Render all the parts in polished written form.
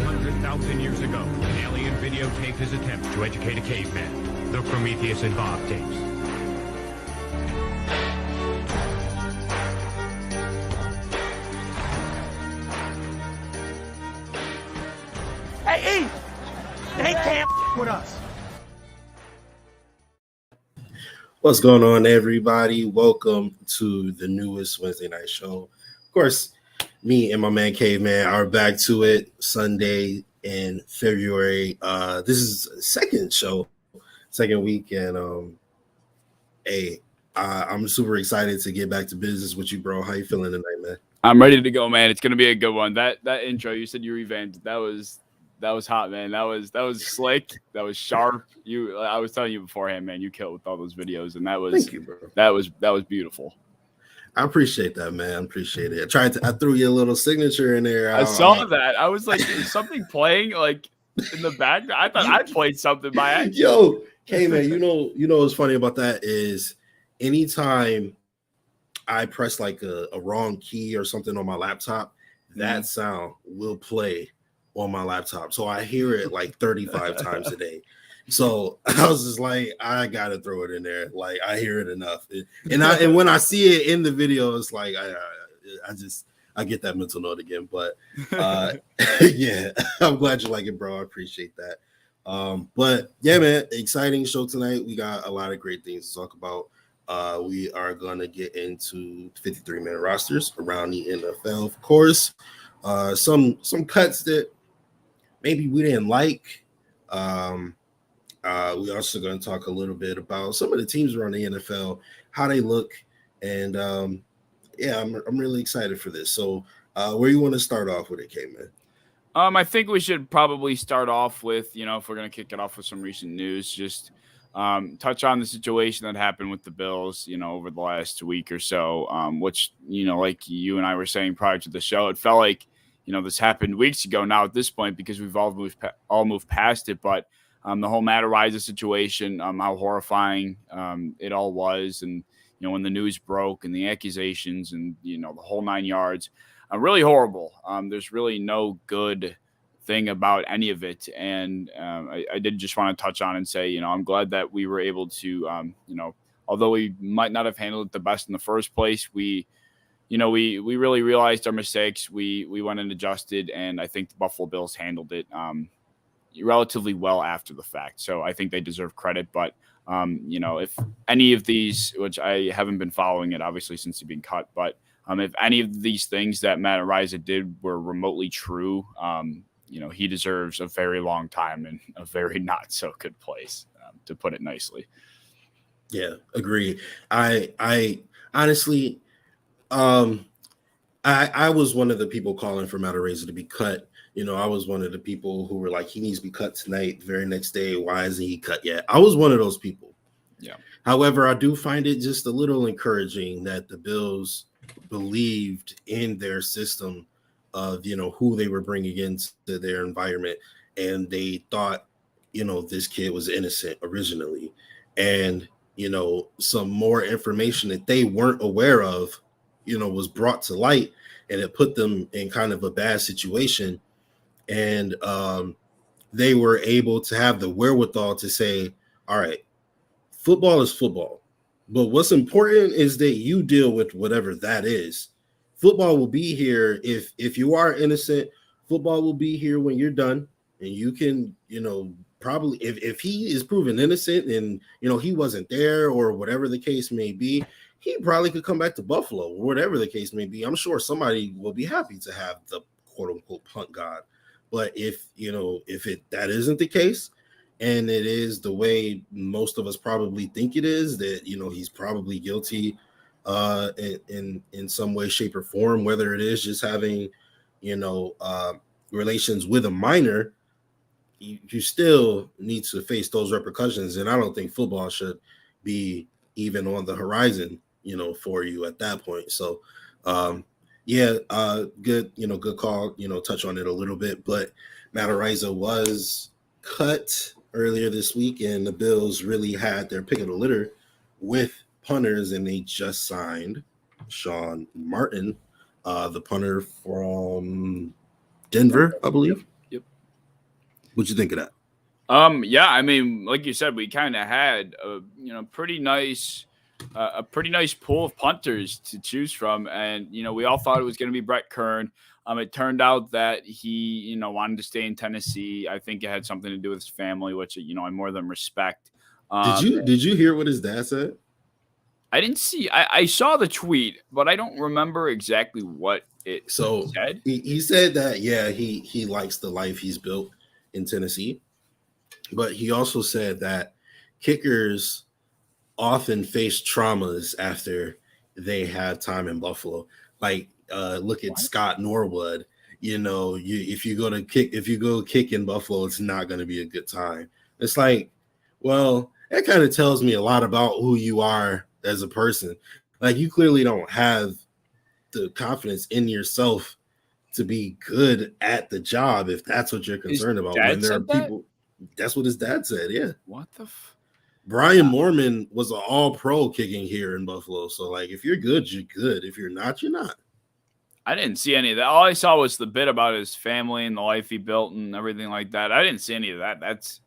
100,000 years ago, an alien videotaped his attempt to educate a caveman. The Prometheus and Bob tapes. Hey, they can't with us. What's going on, everybody? Welcome to the newest Wednesday night show. Of course, me and my man Caveman are back to it Sunday in February. This is the second week, and I'm super excited to get back to business with you, bro. How you feeling tonight, man? I'm ready to go, man. It's gonna be a good one. That intro you said you revamped. That was hot, man. That was slick. That was sharp. I was telling you beforehand, man. You killed with all those videos, and that was Thank you, bro. that was beautiful. I appreciate that, man. I appreciate it. I threw you a little signature in there. I saw that. I was like, is something playing like in the background? I thought I played something by accident. Yo, hey man, you know what's funny about that is anytime I press like a wrong key or something on my laptop, that sound will play on my laptop. So I hear it like 35 times a day. So I was just like, I gotta throw it in there. Like I hear it enough. And when I see it in the video, it's like I get that mental note again. But yeah, I'm glad you like it, bro. I appreciate that. But yeah, man, exciting show tonight. We got a lot of great things to talk about. We are gonna get into 53-minute rosters around the NFL, of course. Some cuts that maybe we didn't like. We also going to talk a little bit about some of the teams around the NFL, how they look, and yeah, I'm really excited for this. So, where you want to start off with it, K-Man? I think we should probably start off with, if we're going to kick it off with some recent news, just touch on the situation that happened with the Bills, over the last week or so, which, like you and I were saying prior to the show, it felt like, this happened weeks ago now at this point because we've all moved past it, but the whole Matt Araiza situation, how horrifying it all was, and when the news broke and the accusations and the whole 9 yards, really horrible. There's really no good thing about any of it, and I did just want to touch on and say, I'm glad that we were able to, although we might not have handled it the best in the first place, we really realized our mistakes. We went and adjusted, and I think the Buffalo Bills handled it relatively well after the fact. So I think they deserve credit. But, if any of these, which I haven't been following it, obviously, since he's been cut, but if any of these things that Matt Araiza did were remotely true, he deserves a very long time in a very not so good place, to put it nicely. Yeah, agree. I honestly, I was one of the people calling for Matt Araiza to be cut. I was one of the people who were like, he needs to be cut tonight. The very next day, why isn't he cut yet? I was one of those people. Yeah. However, I do find it just a little encouraging that the Bills believed in their system of, who they were bringing into their environment. And they thought, this kid was innocent originally. And, some more information that they weren't aware of, was brought to light, and it put them in kind of a bad situation. And they were able to have the wherewithal to say, all right, football is football. But what's important is that you deal with whatever that is. Football will be here. If you are innocent, football will be here when you're done. And you can, probably if he is proven innocent and, he wasn't there or whatever the case may be, he probably could come back to Buffalo or whatever the case may be. I'm sure somebody will be happy to have the quote unquote punt god. But if that isn't the case, and it is the way most of us probably think it is, that, he's probably guilty in some way, shape, or form, whether it is just having, relations with a minor, you still need to face those repercussions. And I don't think football should be even on the horizon, for you at that point. So, good, good call, touch on it a little bit, but Matt Araiza was cut earlier this week, and the Bills really had their pick of the litter with punters, and they just signed Sean Martin, the punter from Denver, I believe. Yep. What you think of that? Yeah, I mean, like you said, we kind of had a pretty nice pool of punters to choose from, and we all thought it was going to be Brett Kern. It turned out that he wanted to stay in Tennessee. I think it had something to do with his family, which I more than respect. Did you hear what his dad said? I didn't see. I saw the tweet, but I don't remember exactly what it said. He said that he likes the life he's built in Tennessee. But he also said that kickers often face traumas after they have time in Buffalo. Like, look at Scott Norwood. If you go kick in Buffalo, it's not going to be a good time. It's like, well, that kind of tells me a lot about who you are as a person. Like, you clearly don't have the confidence in yourself to be good at the job if that's what you're concerned about. When there are people. That's what his dad said. Yeah. What the? Brian Moorman was an all-pro kicking here in Buffalo. So, like, if you're good, you're good. If you're not, you're not. I didn't see any of that. All I saw was the bit about his family and the life he built and everything like that. I didn't see any of that. That's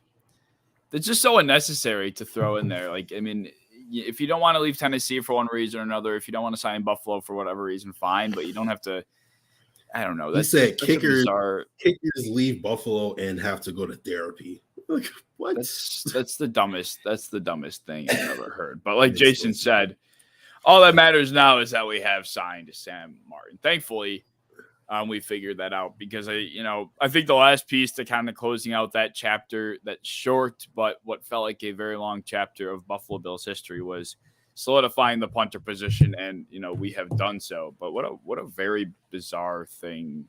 just so unnecessary to throw in there. Like, I mean, if you don't want to leave Tennessee for one reason or another, if you don't want to sign Buffalo for whatever reason, fine. But you don't have to. I don't know. He said kickers leave Buffalo and have to go to therapy. Like, what? That's the dumbest. That's the dumbest thing I've ever heard. But like Jason said, all that matters now is that we have signed Sam Martin. Thankfully, we figured that out because I think the last piece to kind of closing out that chapter, that short but what felt like a very long chapter of Buffalo Bills history, was solidifying the punter position, and we have done so. But what a very bizarre thing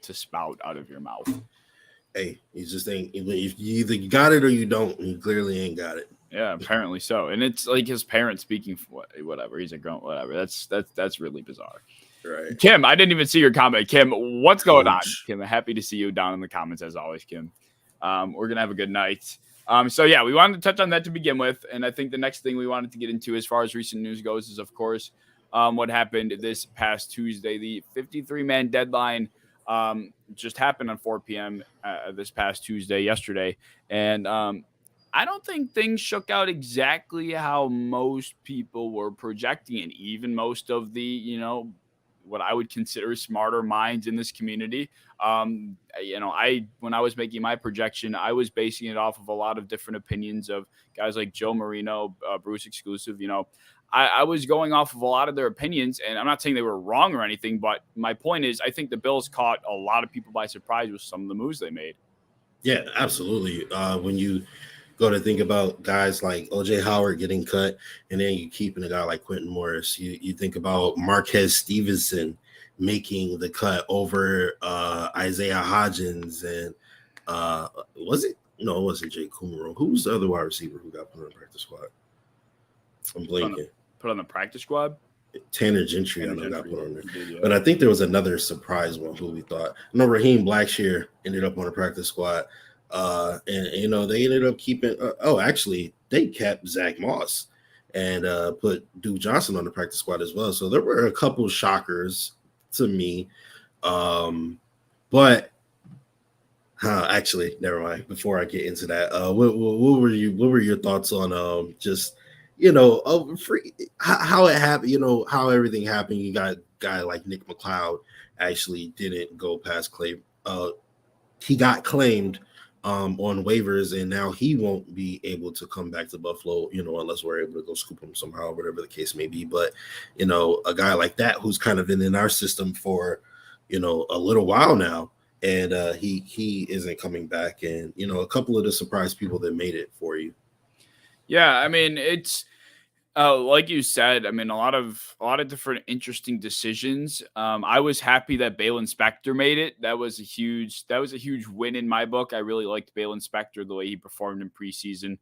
to spout out of your mouth. Hey, you just ain't. If you either got it or you don't, and you clearly ain't got it. Yeah, apparently so. And it's like his parents speaking for whatever. He's a grown whatever. That's really bizarre. Right. Kim, I didn't even see your comment. Kim, what's going on? Kim, I'm happy to see you down in the comments as always, Kim. We're gonna have a good night. So yeah, we wanted to touch on that to begin with, and I think the next thing we wanted to get into as far as recent news goes is, of course, what happened this past Tuesday. The 53-man deadline just happened on 4 p.m. This past Tuesday, yesterday, and I don't think things shook out exactly how most people were projecting, and even most of the what I would consider smarter minds in this community. When I was making my projection, I was basing it off of a lot of different opinions of guys like Joe Marino, Bruce Exclusive. I was going off of a lot of their opinions, and I'm not saying they were wrong or anything, but my point is I think the Bills caught a lot of people by surprise with some of the moves they made. Yeah, absolutely. When you go to think about guys like O.J. Howard getting cut, and then you keeping a guy like Quentin Morris. You think about Marquez Stevenson making the cut over Isaiah Hodgins, and was it? No, it wasn't Jake Kumaro. Who was the other wide receiver who got put on the practice squad? I'm blanking. Put on the practice squad? Tanner Gentry, I know, got put on there. Yeah. But I think there was another surprise one who we thought. I know Raheem Blackshear ended up on the practice squad. And they ended up keeping actually they kept Zach Moss and put Duke Johnson on the practice squad as well. So there were a couple shockers to me. But actually, never mind. Before I get into that, what were your thoughts on just how it happened, how everything happened? You got a guy like Nick McLeod actually didn't go past claim. He got claimed on waivers, and now he won't be able to come back to Buffalo, unless we're able to go scoop him somehow, whatever the case may be. But, a guy like that who's kind of been in our system for, a little while now, and he isn't coming back. And, a couple of the surprise people that made it for you. Yeah, I mean, it's like you said, I mean, a lot of different interesting decisions. I was happy that Balin Spector made it. That was a huge win in my book. I really liked Balin Spector, the way he performed in preseason.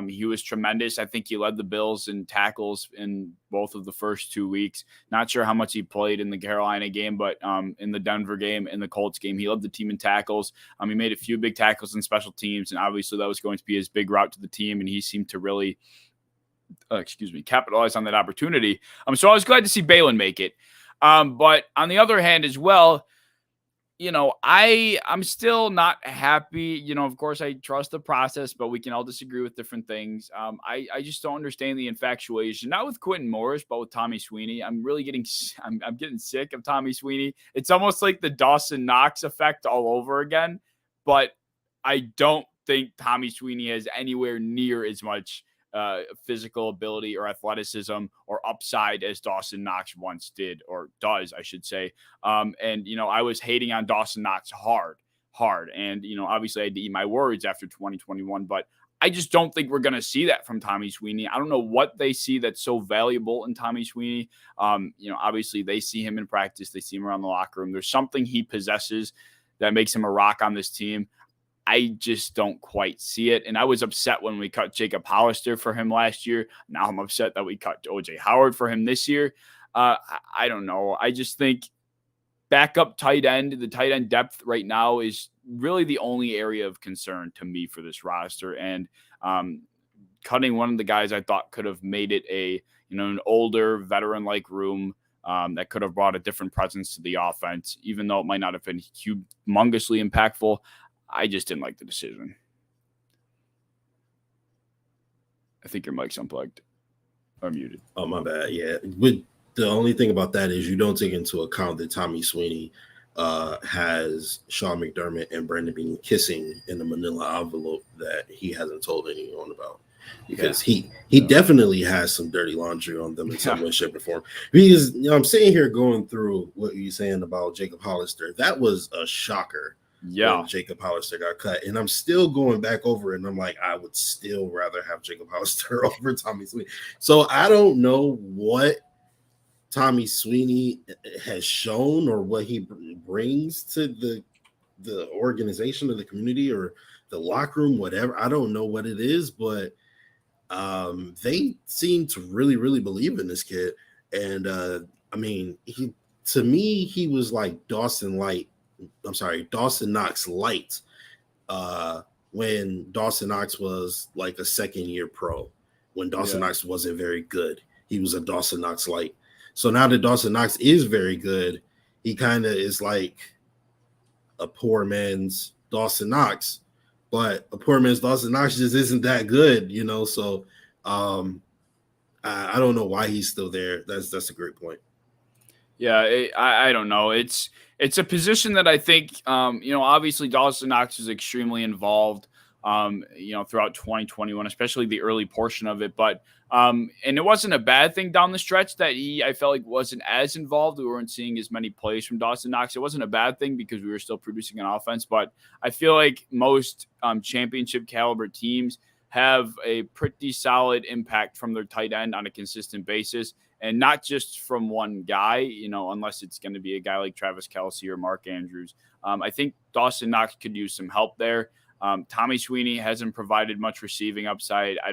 He was tremendous. I think he led the Bills in tackles in both of the first 2 weeks. Not sure how much he played in the Carolina game, but in the Denver game, in the Colts game, he led the team in tackles. He made a few big tackles in special teams, and obviously that was going to be his big route to the team, and he seemed to really capitalize on that opportunity. So I was glad to see Balin make it. But on the other hand as well, I'm still not happy. Of course, I trust the process, but we can all disagree with different things. I just don't understand the infatuation, not with Quentin Morris, but with Tommy Sweeney. I'm really I'm getting sick of Tommy Sweeney. It's almost like the Dawson Knox effect all over again. But I don't think Tommy Sweeney has anywhere near as much physical ability or athleticism or upside as Dawson Knox once did, or does, I should say. And I was hating on Dawson Knox hard. And, obviously I had to eat my words after 2021, but I just don't think we're going to see that from Tommy Sweeney. I don't know what they see that's so valuable in Tommy Sweeney. Obviously they see him in practice. They see him around the locker room. There's something he possesses that makes him a rock on this team. I just don't quite see it. And I was upset when we cut Jacob Hollister for him last year. Now I'm upset that we cut OJ Howard for him this year. I don't know. I just think backup tight end, the tight end depth right now is really the only area of concern to me for this roster. And cutting one of the guys I thought could have made it an older veteran-like room that could have brought a different presence to the offense, even though it might not have been humongously impactful. I just didn't like the decision. I think your mic's unplugged or muted. Oh, my bad. Yeah. But the only thing about that is you don't take into account that Tommy Sweeney has Sean McDermott and Brandon Beane kissing in the manila envelope that he hasn't told anyone about. Because he definitely has some dirty laundry on them in some way, shape, or form. Because I'm sitting here going through what you're saying about Jacob Hollister. That was a shocker. When Jacob Hollister got cut, and I'm still going back over it, and I'm like, I would still rather have Jacob Hollister over Tommy Sweeney. So I don't know what Tommy Sweeney has shown or what he brings to the organization or the community or the locker room, whatever. I don't know what it is, but they seem to really, really believe in this kid. And to me, he was like Dawson Knox light when Dawson Knox was like a second-year pro. When Dawson Knox wasn't very good, he was a Dawson Knox light. So now that Dawson Knox is very good, he kind of is like a poor man's Dawson Knox. But a poor man's Dawson Knox just isn't that good, So I don't know why he's still there. That's a great point. Yeah, I don't know. It's a position that I think, obviously Dawson Knox is extremely involved, throughout 2021, especially the early portion of it. But and it wasn't a bad thing down the stretch that I felt like wasn't as involved. We weren't seeing as many plays from Dawson Knox. It wasn't a bad thing because we were still producing an offense. But I feel like most championship caliber teams have a pretty solid impact from their tight end on a consistent basis. And not just from one guy, unless it's going to be a guy like Travis Kelce or Mark Andrews. I think Dawson Knox could use some help there. Tommy Sweeney hasn't provided much receiving upside. I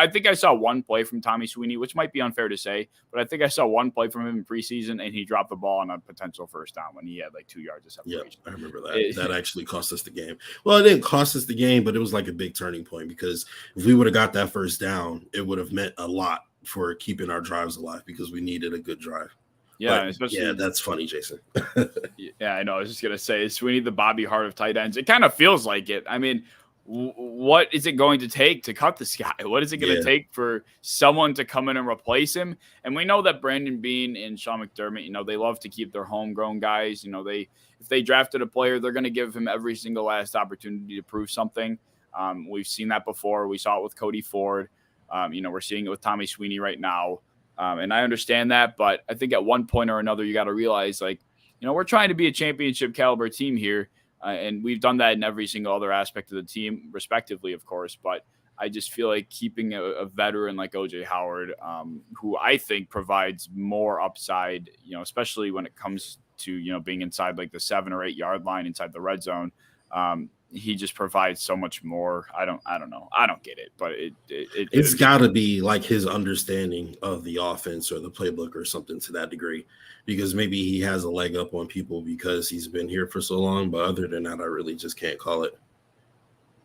think I saw one play from Tommy Sweeney, which might be unfair to say, but I think I saw one play from him in preseason, and he dropped the ball on a potential first down when he had like 2 yards of separation. Yeah, I remember that. That actually cost us the game. Well, it didn't cost us the game, but it was like a big turning point because if we would have got that first down, it would have meant a lot for keeping our drives alive because we needed a good drive. Yeah, especially that's funny, Jason. Yeah, I know. I was just gonna say, is Sweeney the Bobby Hart of tight ends? It kind of feels like it. I mean, what is it going to take to cut this guy? What is it going to take for someone to come in and replace him? And we know that Brandon Beane and Sean McDermott, they love to keep their homegrown guys. If they drafted a player, they're going to give him every single last opportunity to prove something. We've seen that before. We saw it with Cody Ford. We're seeing it with Tommy Sweeney right now. And I understand that, but I think at one point or another, you got to realize, we're trying to be a championship caliber team here. And we've done that in every single other aspect of the team, respectively, of course. But I just feel like keeping a veteran like OJ Howard, who I think provides more upside, especially when it comes to, being inside like the 7 or 8 yard line inside the red zone. He just provides so much more. I don't know. I don't get it, but it's got to be like his understanding of the offense or the playbook or something to that degree, because maybe he has a leg up on people because he's been here for so long. But other than that, I really just can't call it.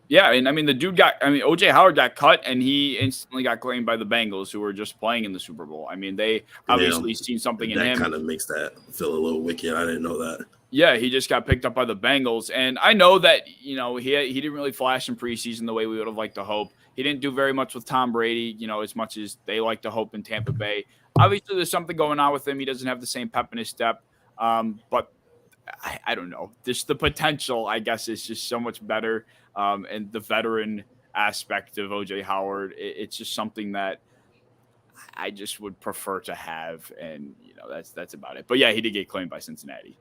Yeah, and OJ Howard got cut, and he instantly got claimed by the Bengals, who were just playing in the Super Bowl. They obviously seen something in him. That kind of makes that feel a little wicked. I didn't know that. Yeah, he just got picked up by the Bengals. And I know that, you know, he didn't really flash in preseason the way we would have liked to hope. He didn't do very much with Tom Brady, you know, as much as they like to hope in Tampa Bay. Obviously, there's something going on with him. He doesn't have the same pep in his step. But I don't know. Just the potential, I guess, is just so much better. And the veteran aspect of OJ Howard, it's just something that I just would prefer to have. And, you know, that's about it. But yeah, he did get claimed by Cincinnati.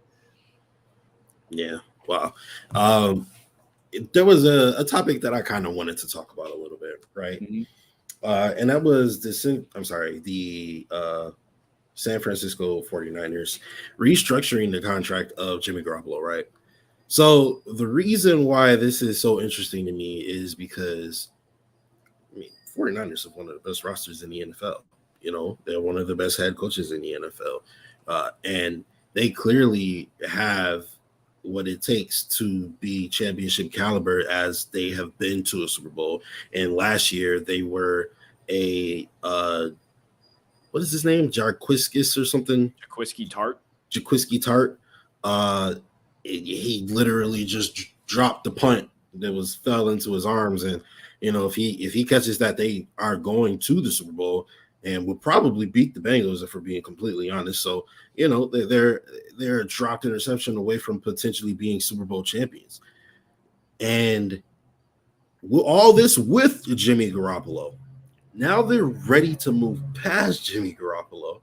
Yeah. Wow. There was a topic that I kind of wanted to talk about a little bit, right? Mm-hmm. And that was the San Francisco 49ers restructuring the contract of Jimmy Garoppolo, right? So the reason why this is so interesting to me is because, I mean, 49ers have one of the best rosters in the NFL. You know, they're one of the best head coaches in the NFL. And they clearly have what it takes to be championship caliber, as they have been to a Super Bowl. And last year they were a what is his name? Jarquiskus or something? Jaquiski Tart. He literally just dropped the punt that fell into his arms. And, you know, if he catches that, they are going to the Super Bowl and will probably beat the Bengals, if we're being completely honest. So, you know, they're a dropped interception away from potentially being Super Bowl champions. And all this with Jimmy Garoppolo. Now they're ready to move past Jimmy Garoppolo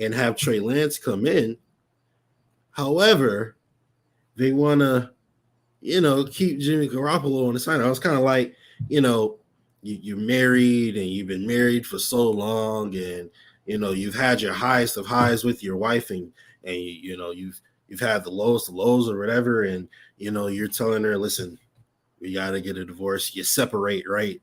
and have Trey Lance come in. However, they want to, you know, keep Jimmy Garoppolo on the side. I was kind of like, you know, you're married and you've been married for so long, and, you know, you've had your highest of highs with your wife, and you know, you've had the lowest of lows or whatever. And, you know, you're telling her, listen, we got to get a divorce. You separate, right?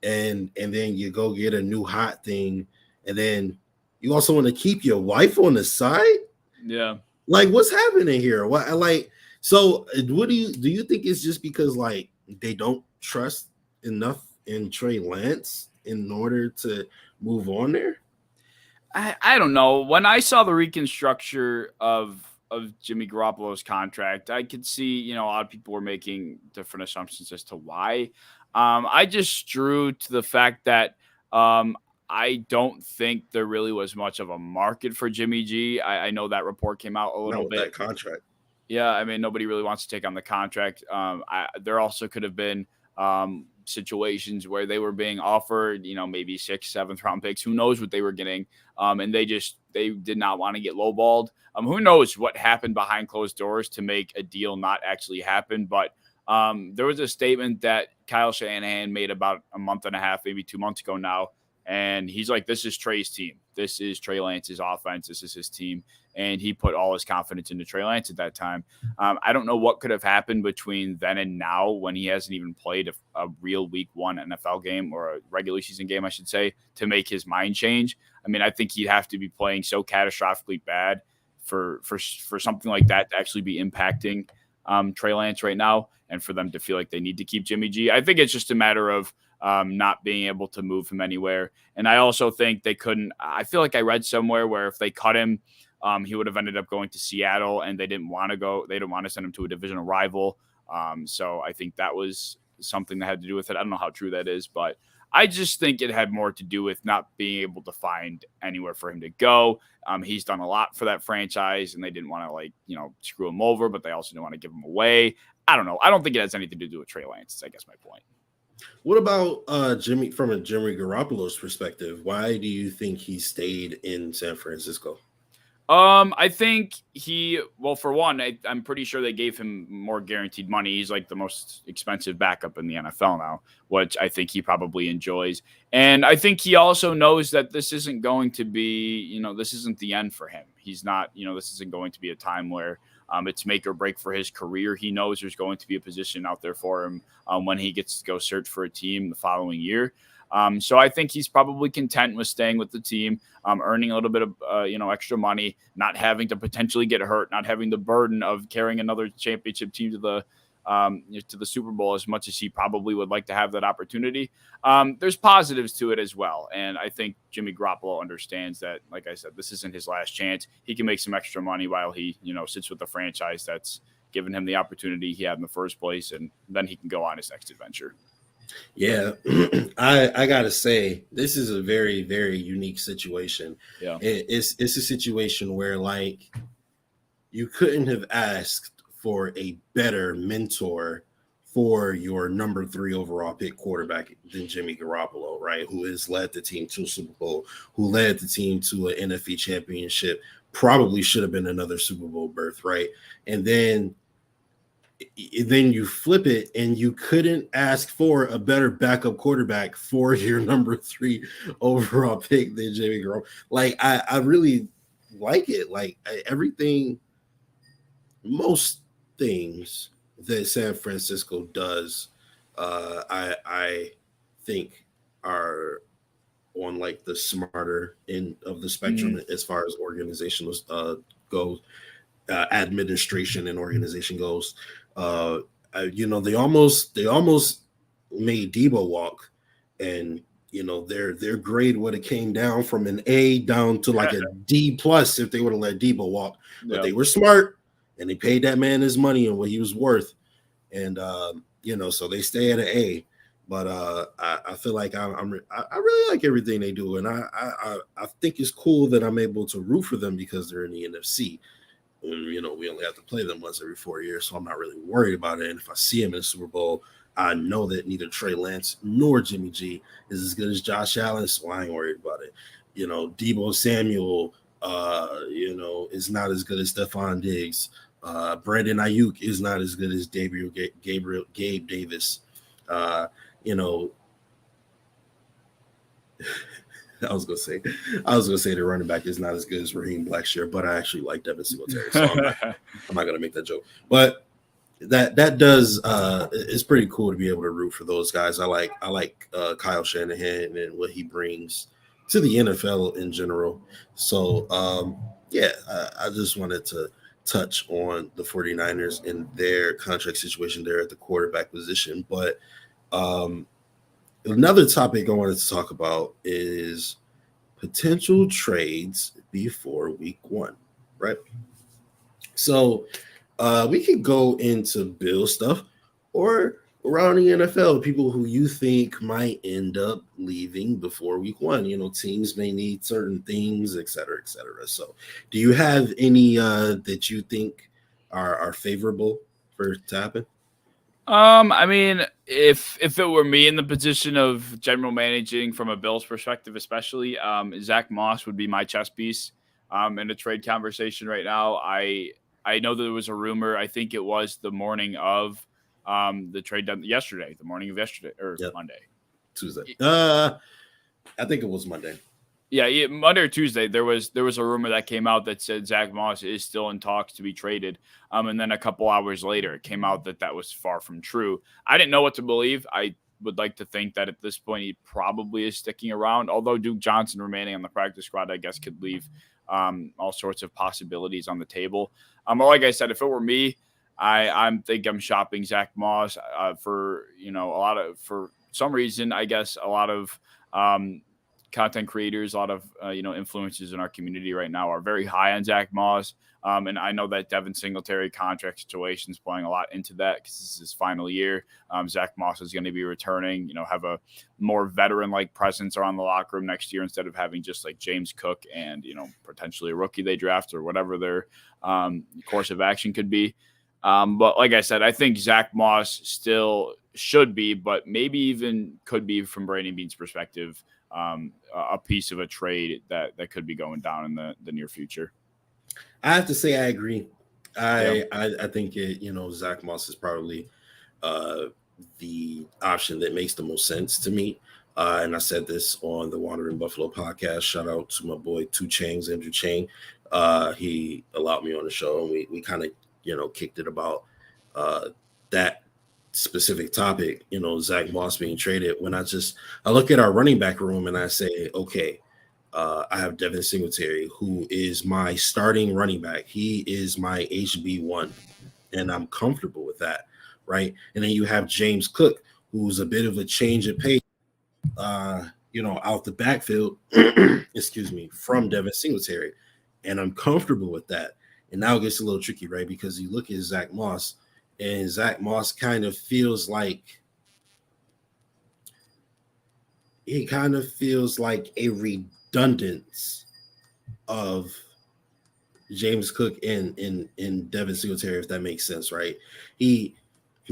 And then you go get a new hot thing, and then you also want to keep your wife on the side. Yeah. Like, what's happening here? What, like, so what do you think it's just because, like, they don't trust enough in Trey Lance in order to move on there? I don't know. When I saw the reconstructure of Jimmy Garoppolo's contract, I could see, you know, a lot of people were making different assumptions as to why. I just drew to the fact that I don't think there really was much of a market for Jimmy G. I know that report came out a little bit. That contract. Yeah, I mean, nobody really wants to take on the contract. There also could have been situations where they were being offered, you know, maybe 6th, 7th round picks. Who knows what they were getting? And they did not want to get lowballed. Who knows what happened behind closed doors to make a deal not actually happen? But there was a statement that Kyle Shanahan made about a month and a half, maybe 2 months ago now. And he's like, this is Trey's team. This is Trey Lance's offense. This is his team. And he put all his confidence into Trey Lance at that time. I don't know what could have happened between then and now, when he hasn't even played a real week 1 NFL game, or a regular season game, I should say, to make his mind change. I mean, I think he'd have to be playing so catastrophically bad for something like that to actually be impacting Trey Lance right now, and for them to feel like they need to keep Jimmy G. I think it's just a matter of not being able to move him anywhere. And I also think they couldn't. I feel like I read somewhere where if they cut him, he would have ended up going to Seattle, and they didn't want to go. They didn't want to send him to a divisional rival. So I think that was something that had to do with it. I don't know how true that is, but I just think it had more to do with not being able to find anywhere for him to go. He's done a lot for that franchise, and they didn't want to, like, you know, screw him over, but they also didn't want to give him away. I don't know. I don't think it has anything to do with Trey Lance. I guess my point. What about Jimmy, from a Jimmy Garoppolo's perspective? Why do you think he stayed in San Francisco? I think for one, I'm pretty sure they gave him more guaranteed money. He's like the most expensive backup in the NFL now, which I think he probably enjoys. And I think he also knows that this isn't going to be, you know, this isn't the end for him. He's not, you know, this isn't going to be a time where it's make or break for his career. He knows there's going to be a position out there for him when he gets to go search for a team the following year. So I think he's probably content with staying with the team, earning a little bit of, extra money, not having to potentially get hurt, not having the burden of carrying another championship team to to the Super Bowl as much as he probably would like to have that opportunity. There's positives to it as well. And I think Jimmy Garoppolo understands that, like I said, this isn't his last chance. He can make some extra money while he, sits with the franchise that's given him the opportunity he had in the first place, and then he can go on his next adventure. Yeah, I gotta say, this is a very, very unique situation. Yeah. It's a situation where, like, you couldn't have asked for a better mentor for your number 3 overall pick quarterback than Jimmy Garoppolo, right? Who has led the team to a Super Bowl, who led the team to an NFC championship, probably should have been another Super Bowl berth, right? And then you flip it and you couldn't ask for a better backup quarterback for your number 3 overall pick than Jimmy Garoppolo. Like, I really like it. Like, most things that San Francisco does, I think are on like the smarter end of the spectrum as far as organizational goes, administration and organization goes. They almost made Debo walk, and their grade would have came down from an A down to like a D plus if they would have let Debo walk. But they were smart and they paid that man his money and what he was worth, and so they stay at an A. But I feel like I really like everything they do, and I think it's cool that I'm able to root for them because they're in the NFC. And, we only have to play them once every 4 years, so I'm not really worried about it. And if I see him in the Super Bowl, I know that neither Trey Lance nor Jimmy G is as good as Josh Allen, so I ain't worried about it. Debo Samuel, is not as good as Stephon Diggs. Brandon Ayuk is not as good as Gabe Davis. I was gonna say the running back is not as good as Raheem Blackshear, but I actually like Devin Singletary, so I'm not gonna make that joke. But that does it's pretty cool to be able to root for those guys. I like Kyle Shanahan and what he brings to the NFL in general. So I just wanted to touch on the 49ers and their contract situation there at the quarterback position. But another topic I wanted to talk about is potential trades before week 1, right? So we could go into Bill stuff or around the NFL, people who you think might end up leaving before week 1. Teams may need certain things, et cetera, et cetera. So do you have any that you think are favorable for it to happen? I mean, if it were me in the position of general managing from a Bills perspective, especially, Zach Moss would be my chess piece in a trade conversation right now. I know that there was a rumor. I think it was the morning of the trade done yesterday, or Monday, Tuesday. I think it was Monday. Yeah, Monday or Tuesday, there was a rumor that came out that said Zach Moss is still in talks to be traded. And then a couple hours later, it came out that was far from true. I didn't know what to believe. I would like to think that at this point, he probably is sticking around. Although Duke Johnson remaining on the practice squad, I guess, could leave all sorts of possibilities on the table. But like I said, if it were me, I'm shopping Zach Moss for some reason. I guess a lot of content creators, a lot of influencers in our community right now are very high on Zach Moss. And I know that Devin Singletary contract situation is playing a lot into that because this is his final year. Zach Moss is going to be returning, have a more veteran-like presence around the locker room next year instead of having just like James Cook and, potentially a rookie they draft or whatever their course of action could be. But like I said, I think Zach Moss still should be, but maybe even could be from Brandon Beane's perspective, a piece of a trade that could be going down in the near future. I have to say I agree. I think Zach Moss is probably the option that makes the most sense to me. And I said this on the Wandering Buffalo podcast. Shout out to my boy Andrew Chang. He allowed me on the show, and we kind of kicked it about that specific topic, Zach Moss being traded. When I look at our running back room and I say, okay, I have Devin Singletary, who is my starting running back. He is my HB1, and I'm comfortable with that. right? And then you have James Cook, who's a bit of a change of pace, out the backfield, excuse me, from Devin Singletary. And I'm comfortable with that. And now it gets a little tricky, right? Because you look at Zach Moss, and Zach Moss kind of feels like a redundance of James Cook in Devin Singletary, if that makes sense, right? He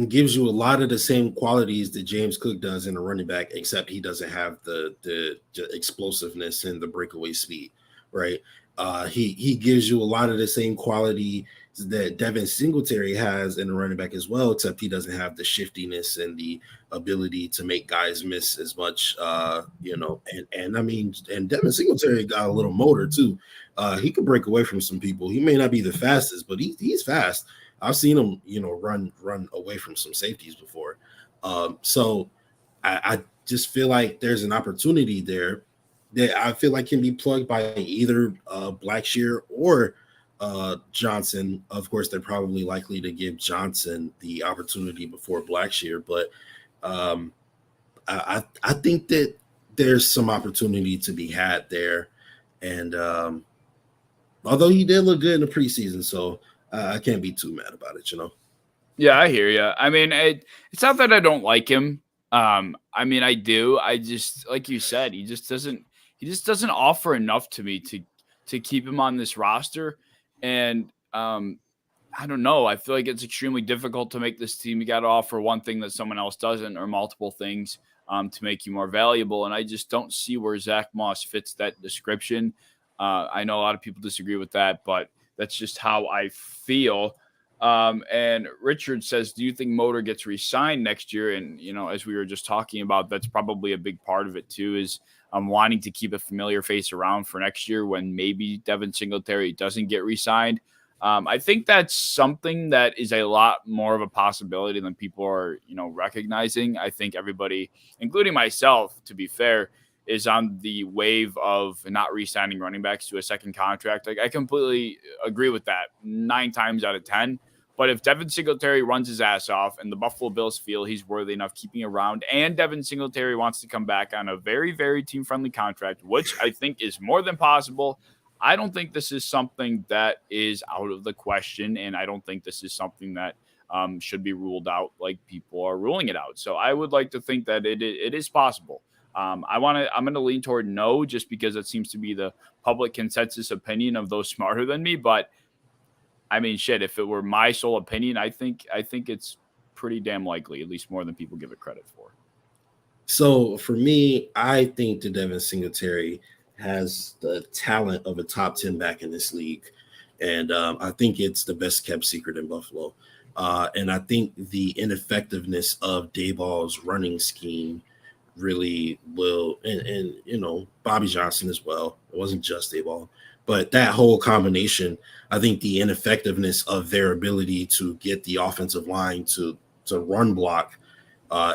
gives you a lot of the same qualities that James Cook does in a running back, except he doesn't have the explosiveness and the breakaway speed, right? He gives you a lot of the same quality that Devin Singletary has in a running back as well, except he doesn't have the shiftiness and the ability to make guys miss as much, and I mean, and Devin Singletary got a little motor too. He could break away from some people. He may not be the fastest, but he's fast. I've seen him, run away from some safeties before. So I just feel like there's an opportunity there that I feel like can be plugged by either Blackshear or Johnson. Of course, they're probably likely to give Johnson the opportunity before Blackshear, but I think that there's some opportunity to be had there. And although he did look good in the preseason, so I can't be too mad about it, Yeah, I hear you. I mean, it's not that I don't like him. I mean, I do. I just, like you said, he just doesn't offer enough to me to keep him on this roster. And I don't know. I feel like it's extremely difficult to make this team. You got to offer one thing that someone else doesn't, or multiple things to make you more valuable. And I just don't see where Zach Moss fits that description. I know a lot of people disagree with that, but that's just how I feel. And Richard says, do you think Motor gets re-signed next year? And, as we were just talking about, that's probably a big part of it too, is wanting to keep a familiar face around for next year when maybe Devin Singletary doesn't get re-signed. I think that's something that is a lot more of a possibility than people are, recognizing. I think everybody, including myself, to be fair, is on the wave of not re-signing running backs to a second contract. Like, I completely agree with that 9 times out of 10. But if Devin Singletary runs his ass off and the Buffalo Bills feel he's worthy enough keeping around, and Devin Singletary wants to come back on a very, very team-friendly contract, which I think is more than possible, I don't think this is something that is out of the question, and I don't think this is something that should be ruled out like people are ruling it out. So I would like to think that it is possible. I'm going to lean toward no, just because it seems to be the public consensus opinion of those smarter than me. But I mean, shit, if it were my sole opinion, I think it's pretty damn likely, at least more than people give it credit for. So for me, I think that Devin Singletary has the talent of a top 10 back in this league. And I think it's the best kept secret in Buffalo. And I think the ineffectiveness of Dayball's running scheme really will, and Bobby Johnson as well. It wasn't just Dayball, but that whole combination, I think the ineffectiveness of their ability to get the offensive line to run block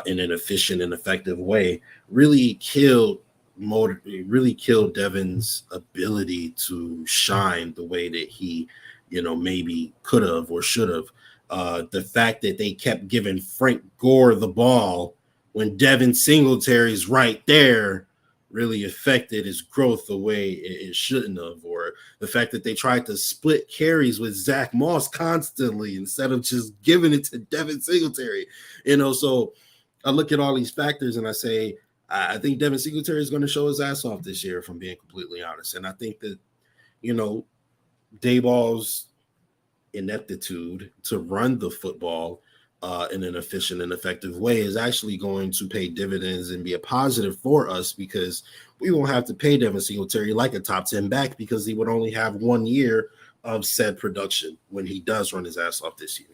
in an efficient and effective way really killed Devin's ability to shine the way that he, maybe could have or should have. The fact that they kept giving Frank Gore the ball when Devin Singletary's right there really affected his growth the way it shouldn't have, or the fact that they tried to split carries with Zach Moss constantly instead of just giving it to Devin Singletary. So I look at all these factors and I say, I think Devin Singletary is going to show his ass off this year, if I'm being completely honest. And I think that, Dayball's ineptitude to run the football in an efficient and effective way is actually going to pay dividends and be a positive for us, because we won't have to pay Devin Singletary like a top 10 back, because he would only have 1 year of said production when he does run his ass off this year.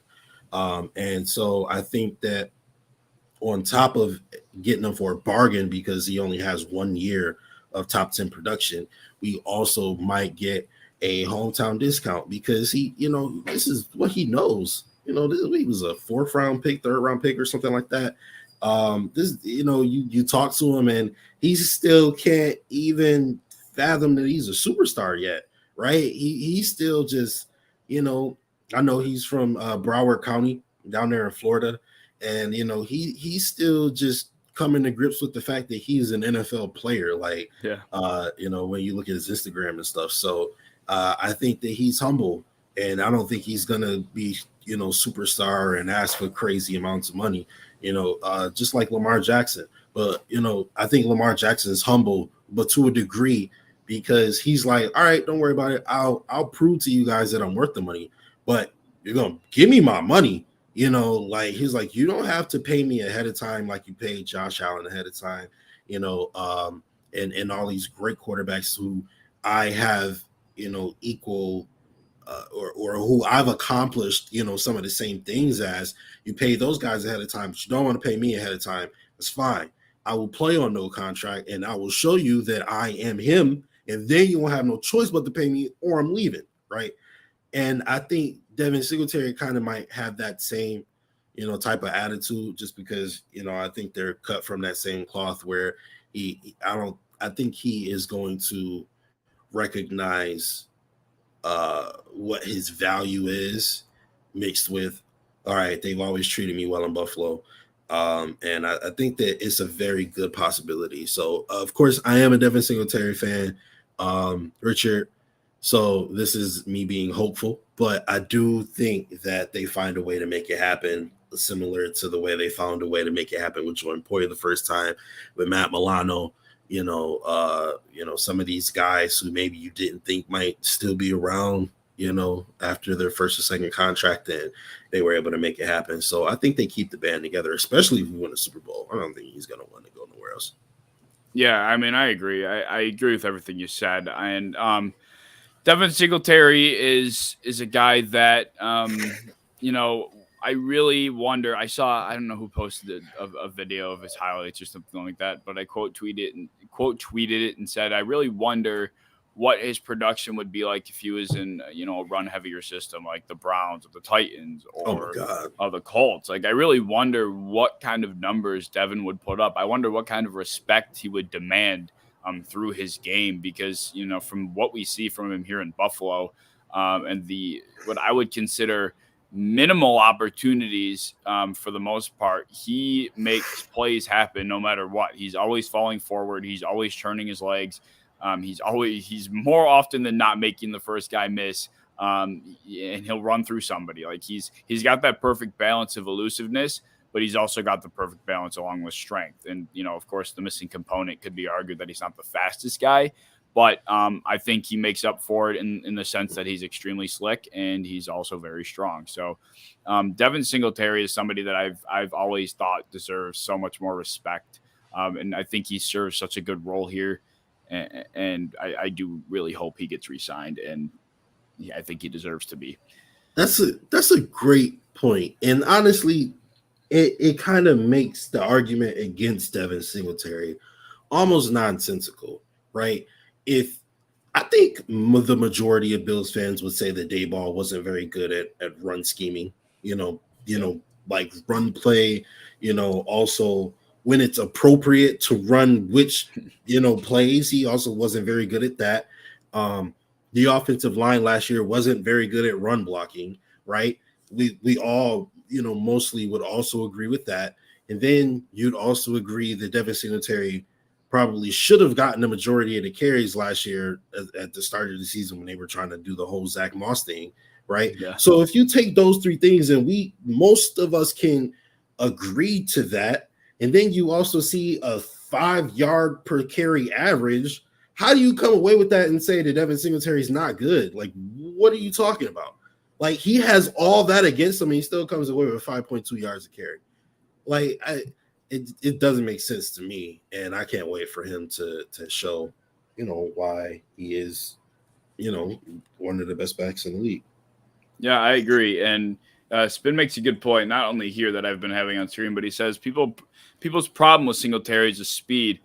And so I think that on top of getting him for a bargain because he only has 1 year of top 10 production, we also might get a hometown discount because he, this is what he knows. He was a 4th round pick, 3rd round pick, or something like that. You talk to him and he still can't even fathom that he's a superstar yet, right? He's still just, I know he's from Broward County down there in Florida. and he's still just coming to grips with the fact that he's an NFL player. Like, Yeah. when you look at his Instagram and stuff. So I think that he's humble, and I don't think he's gonna be superstar and ask for crazy amounts of money. Just like Lamar Jackson. But I think Lamar Jackson is humble, but to a degree, because he's like, all right, don't worry about it. I'll prove to you guys that I'm worth the money, but you're gonna give me my money. Like he's like, you don't have to pay me ahead of time like you paid Josh Allen ahead of time, and all these great quarterbacks who I have, equal or who I've accomplished, some of the same things as. You pay those guys ahead of time, but you don't want to pay me ahead of time. It's fine. I will play on no contract, and I will show you that I am him, and then you won't have no choice but to pay me, or I'm leaving, right? And I think Devin Singletary kind of might have that same, type of attitude, just because, I think they're cut from that same cloth where I think he is going to recognize what his value is mixed with, all right, they've always treated me well in Buffalo. And I think that it's a very good possibility. So, of course, I am a Devin Singletary fan, Richard. So this is me being hopeful, but I do think that they find a way to make it happen, similar to the way they found a way to make it happen with Jordan Poyer the first time, with Matt Milano. Some of these guys who maybe you didn't think might still be around, after their first or second contract, and they were able to make it happen. So I think they keep the band together, especially if we win a Super Bowl. I don't think he's going to want to go nowhere else. Yeah, I mean, I agree. I agree with everything you said. And Devin Singletary is a guy that, I really wonder. I don't know who posted a video of his highlights or something like that, but I quote tweeted it and said, I really wonder what his production would be like if he was in, a run heavier system like the Browns or the Titans or the Colts. Like, I really wonder what kind of numbers Devin would put up. I wonder what kind of respect he would demand through his game, because, from what we see from him here in Buffalo, and what I would consider minimal opportunities, for the most part, he makes plays happen no matter what. He's always falling forward. He's always turning his legs. He's more often than not making the first guy miss. And he'll run through somebody. Like, he's got that perfect balance of elusiveness, but he's also got the perfect balance along with strength. And, of course, the missing component could be argued that he's not the fastest guy, but I think he makes up for it in the sense that he's extremely slick and he's also very strong. So Devin Singletary is somebody that I've always thought deserves so much more respect. And I think he serves such a good role here. And I do really hope he gets re-signed, and I think he deserves to be. That's a great point. And honestly, it kind of makes the argument against Devin Singletary almost nonsensical, right? If I think the majority of Bills fans would say that Daboll wasn't very good at run scheming, like run play, also when it's appropriate to run which, plays, he also wasn't very good at that. The offensive line last year wasn't very good at run blocking, right? We all, mostly would also agree with that. And then you'd also agree that Devin Singletary probably should have gotten the majority of the carries last year at the start of the season when they were trying to do the whole Zach Moss thing, right? Yeah. So if you take those three things, and most of us can agree to that, and then you also see a 5-yard per carry average, how do you come away with that and say that Devin Singletary is not good? Like, what are you talking about? Like, he has all that against him, and he still comes away with 5.2 yards a carry. Like, it doesn't make sense to me, and I can't wait for him to show, why he is, one of the best backs in the league. Yeah, I agree. And Spin makes a good point, not only here that I've been having on stream, but he says people's problem with Singletary is the speed.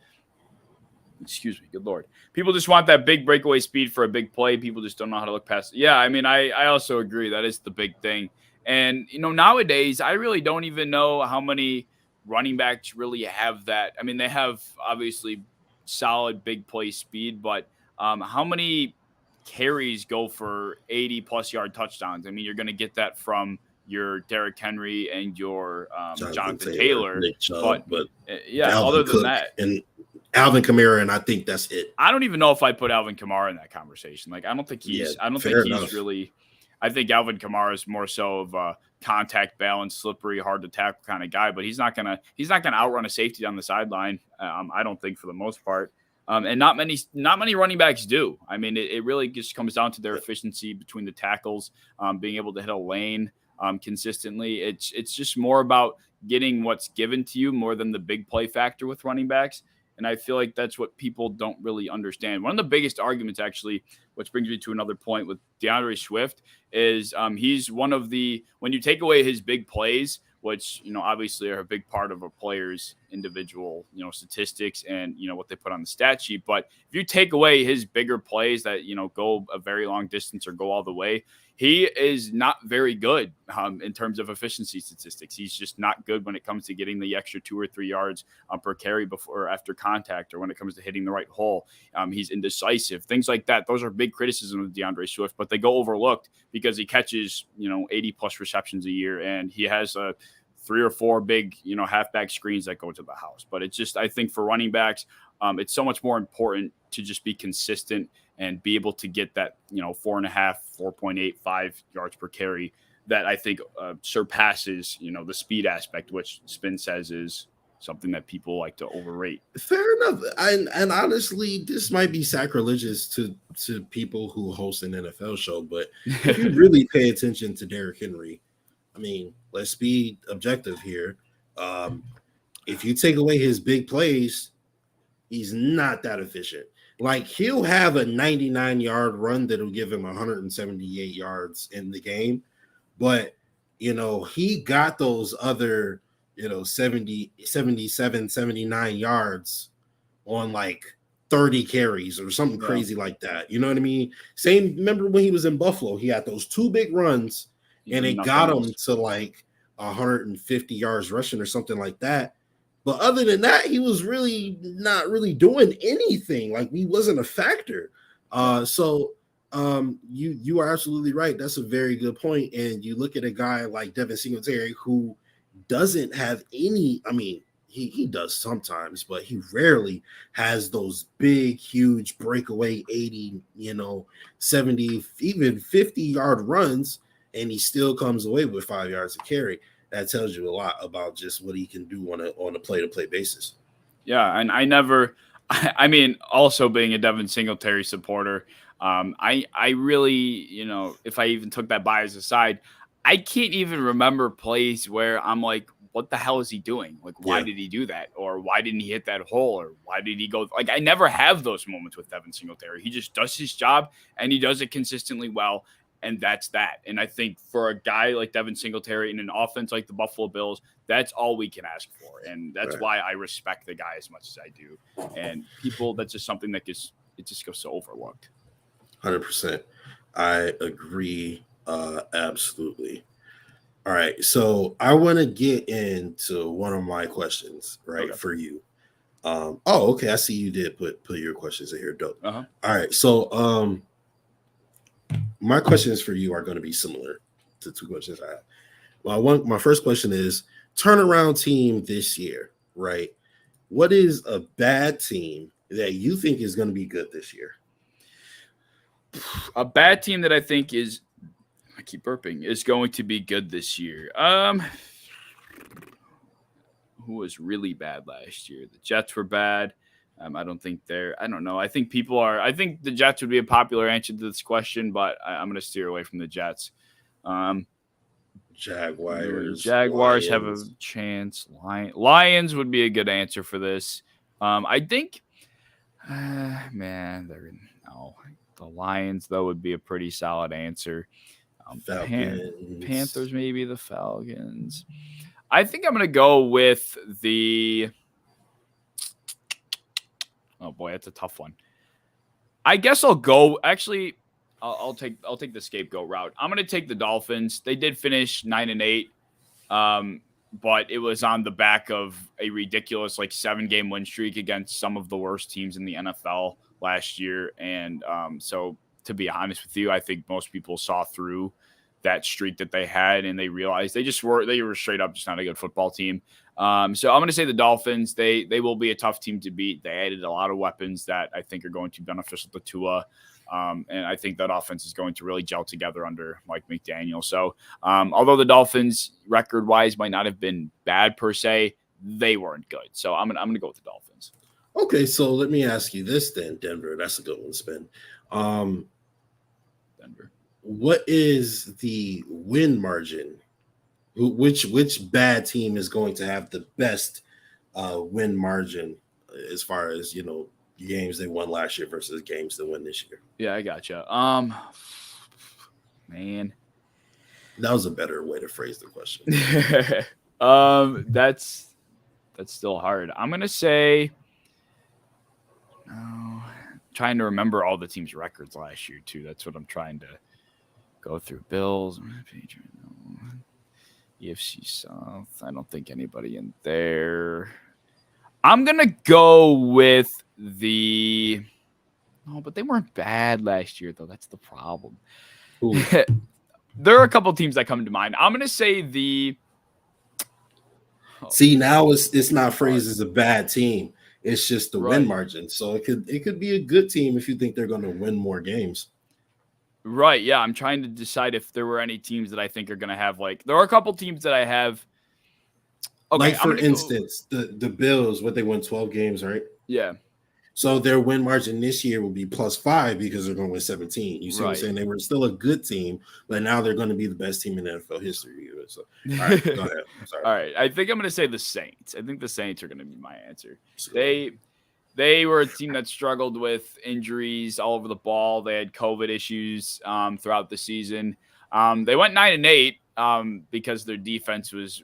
Excuse me, good Lord. People just want that big breakaway speed for a big play. People just don't know how to look past it. Yeah, I mean, I also agree. That is the big thing. And, nowadays, I really don't even know how many running backs really have that. I mean, they have obviously solid big play speed, but how many carries go for 80-plus yard touchdowns? I mean, you're going to get that from your Derrick Henry and your Jonathan Taylor, Taylor. Nick Chubb, but yeah, Dalvin other than Cook that, and Alvin Kamara, and I think that's it. I don't even know if I put Alvin Kamara in that conversation. Like, I don't think he's really. I think Alvin Kamara is more so of a contact balance, slippery, hard to tackle kind of guy, but he's not gonna outrun a safety down the sideline. I don't think, for the most part. And not many running backs do. I mean, it really just comes down to their efficiency between the tackles, being able to hit a lane consistently. It's just more about getting what's given to you more than the big play factor with running backs. And I feel like that's what people don't really understand. One of the biggest arguments, actually, which brings me to another point with DeAndre Swift, is he's one of the, when you take away his big plays, which, obviously are a big part of a player's individual, statistics and, what they put on the stat sheet. But if you take away his bigger plays that, go a very long distance or go all the way, he is not very good in terms of efficiency statistics. He's just not good when it comes to getting the extra 2 or 3 yards per carry before or after contact, or when it comes to hitting the right hole. He's indecisive, things like that. Those are big criticisms of DeAndre Swift, but they go overlooked because he catches, 80 plus receptions a year, and he has 3 or 4 big, halfback screens that go to the house. But it's just, I think for running backs, it's so much more important to just be consistent and be able to get that, 4.5, 4.85 yards per carry that I think surpasses, the speed aspect, which Spin says is something that people like to overrate. Fair enough. And honestly, this might be sacrilegious to people who host an NFL show, but if you really pay attention to Derrick Henry, I mean, let's be objective here. If you take away his big plays, he's not that efficient. Like, he'll have a 99-yard run that'll give him 178 yards in the game. But, he got those other, 70, 77, 79 yards on like 30 carries or something crazy like that. You know what I mean? Same, remember when he was in Buffalo, he had those 2 big runs and it got him to like 150 yards rushing or something like that. But other than that, he was really not really doing anything. Like, he wasn't a factor. So you are absolutely right. That's a very good point. And you look at a guy like Devin Singletary, who doesn't have any, I mean, he does sometimes, but he rarely has those big, huge breakaway 80, 70, even 50-yard runs, and he still comes away with 5 yards of carry. That tells you a lot about just what he can do on a play-to-play basis. Yeah, and I mean, also being a Devin Singletary supporter, I really, if I even took that bias aside, I can't even remember plays where I'm like, what the hell is he doing? Like, why did he do that? Or why didn't he hit that hole? Or why did he go? Like, I never have those moments with Devin Singletary. He just does his job, and he does it consistently well. And that's that. And I think for a guy like Devin Singletary in an offense like the Buffalo Bills, that's all we can ask for. And that's why I respect the guy as much as I do. And people, that's just something that it just goes so overlooked. 100%. I agree. Absolutely. All right. So I want to get into one of my questions, for you. Okay. I see you did put your questions in here. Dope. Uh-huh. All right. So, my questions for you are going to be similar to 2 questions I have. My first question is turnaround team this year, right? What is a bad team that you think is going to be good this year? A bad team that I think is, I keep burping, is going to be good this year. Who was really bad last year? The Jets were bad. I don't think I don't know. I think I think the Jets would be a popular answer to this question, but I'm going to steer away from the Jets. Jaguars Lions. Have a chance. Lions would be a good answer for this. I think, the Lions, though, would be a pretty solid answer. Panthers, maybe the Falcons. I think I'm going to go with the... Oh boy, that's a tough one. I guess I'll go. Actually, I'll take the scapegoat route. I'm going to take the Dolphins. They did finish 9-8, but it was on the back of a ridiculous 7-game win streak against some of the worst teams in the NFL last year. And so, to be honest with you, I think most people saw through that streak that they had, and they realized they were straight up just not a good football team. So I'm going to say the Dolphins. They will be a tough team to beat. They added a lot of weapons that I think are going to be beneficial to Tua. And I think that offense is going to really gel together under Mike McDaniel. So although the Dolphins record-wise might not have been bad per se, they weren't good. So I'm gonna go with the Dolphins. Okay, so let me ask you this then, Denver. That's a good one to spin. Denver. What is the win margin? Which bad team is going to have the best win margin as far as games they won last year versus games they won this year? Yeah, I gotcha. Man, that was a better way to phrase the question. That's still hard. I'm gonna say. Trying to remember all the teams' records last year too. That's what I'm trying to go through. Bills, EFC South. I don't think anybody in there. I'm gonna go with the. Oh, but they weren't bad last year though. That's the problem. There are a couple teams that come to mind. I'm gonna say the. See, now it's not phrased as a bad team. It's just the win margin. So it could be a good team if you think they're going to win more games. Right. Yeah. I'm trying to decide if there were any teams that I think are going to have there are a couple teams that I have. Okay, like for instance, the Bills, what they won 12 games, right? Yeah. So their win margin this year will be +5 because they're going to win 17. You see what I'm saying? They were still a good team, but now they're going to be the best team in NFL history. So, all right, go ahead. I'm sorry. All right. I think I'm going to say the Saints. I think the Saints are going to be my answer. They were a team that struggled with injuries all over the ball. They had COVID issues throughout the season. They went 9-8 because their defense was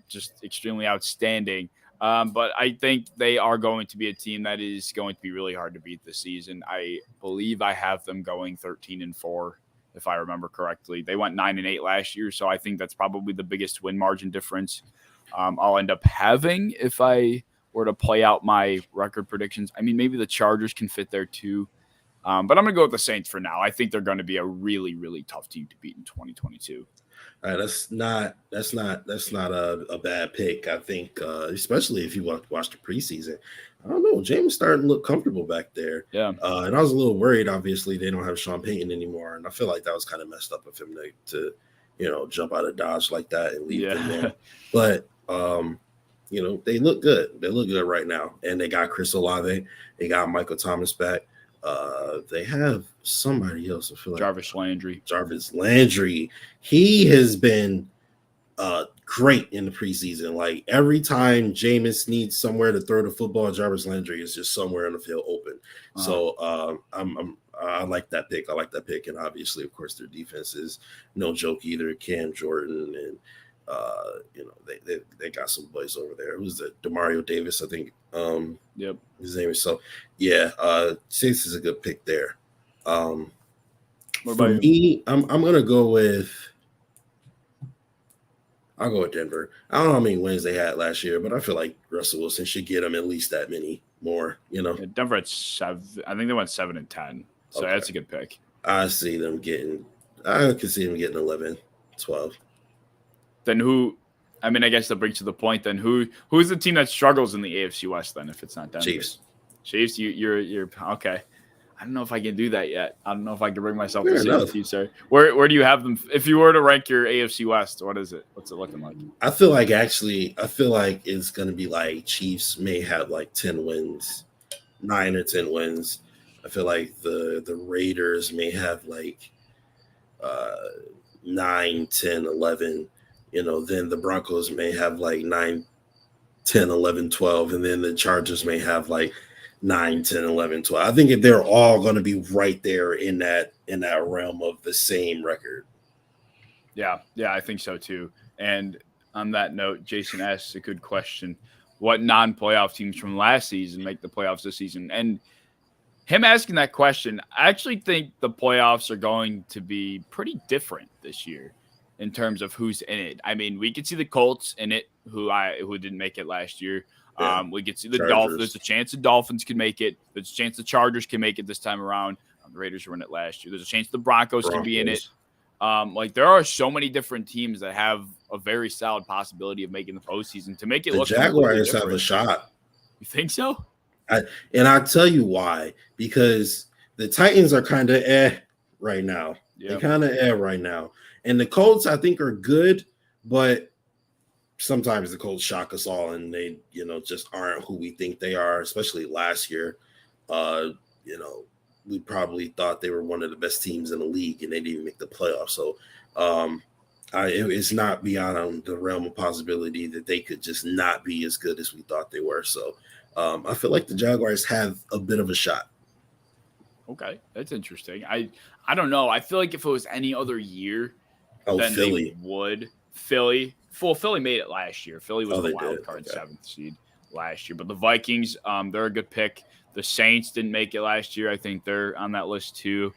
just extremely outstanding. But I think they are going to be a team that is going to be really hard to beat this season. I believe I have them going 13-4, if I remember correctly. They went 9-8 last year, so I think that's probably the biggest win margin difference I'll end up having if I were to play out my record predictions. I mean, maybe the Chargers can fit there too. But I'm going to go with the Saints for now. I think they're going to be a really, really tough team to beat in 2022. All right, that's not a bad pick. I think, especially if you watch the preseason. I don't know. James starting to look comfortable back there. Yeah. And I was a little worried. Obviously, they don't have Sean Payton anymore, and I feel like that was kind of messed up of him to jump out of Dodge like that and leave them there. But they look good. They look good right now, and they got Chris Olave. They got Michael Thomas back. They have somebody else. I feel like Jarvis Landry. He has been great in the preseason. Like every time Jameis needs somewhere to throw the football, Jarvis Landry is just somewhere on the field open. So I like that pick. And obviously, of course, their defense is no joke either. Cam Jordan and they got some boys over there. Who's the Demario Davis? I think. Yep. His name is so. Yeah. Saints is a good pick there. What about for me, I'm gonna go with. I'll go with Denver. I don't know how many wins they had last year, but I feel like Russell Wilson should get them at least that many more. Yeah, Denver had 7. I think they went 7-10. So that's a good pick. I can see them getting 11, 12. Then who? I mean, I guess that brings to the point. Then who's the team that struggles in the AFC West? Then if it's not Denver, Chiefs. You're okay. I don't know if I can do that yet. I don't know if I can bring myself to say with you, sir. Where do you have them? If you were to rank your AFC West, what is it? What's it looking like? I feel like it's going to be like Chiefs may have like 10 wins, 9 or 10 wins. I feel like the Raiders may have like 9, 10, 11. Then the Broncos may have like 9, 10, 11, 12. And then the Chargers may have like 9, 10, 11, 12. I think if they're all going to be right there in that realm of the same record. Yeah, I think so too. And on that note, Jason asks a good question. What non-playoff teams from last season make the playoffs this season? And him asking that question, I actually think the playoffs are going to be pretty different this year in terms of who's in it. I mean, we could see the Colts in it, who didn't make it last year. Yeah. We could see the Dolphins. There's a chance the Dolphins can make it. There's a chance the Chargers can make it this time around. The Raiders were in it last year. There's a chance the Broncos can be in it. Like there are so many different teams that have a very solid possibility of making the postseason. To make it The look completely Jaguars have a different. shot. You think so? And I'll tell you why. Because the Titans are kind of right now. They're kind of right now. And the Colts, I think, are good, but sometimes the Colts shock us all, and they, just aren't who we think they are. Especially last year, we probably thought they were one of the best teams in the league, and they didn't even make the playoffs. So, it's not beyond the realm of possibility that they could just not be as good as we thought they were. So, I feel like the Jaguars have a bit of a shot. Okay, that's interesting. I don't know. I feel like if it was any other year, then Philly. they would. Philly made it last year. Philly was the wild card 7th seed last year. But the Vikings, they're a good pick. The Saints didn't make it last year. I think they're on that list too.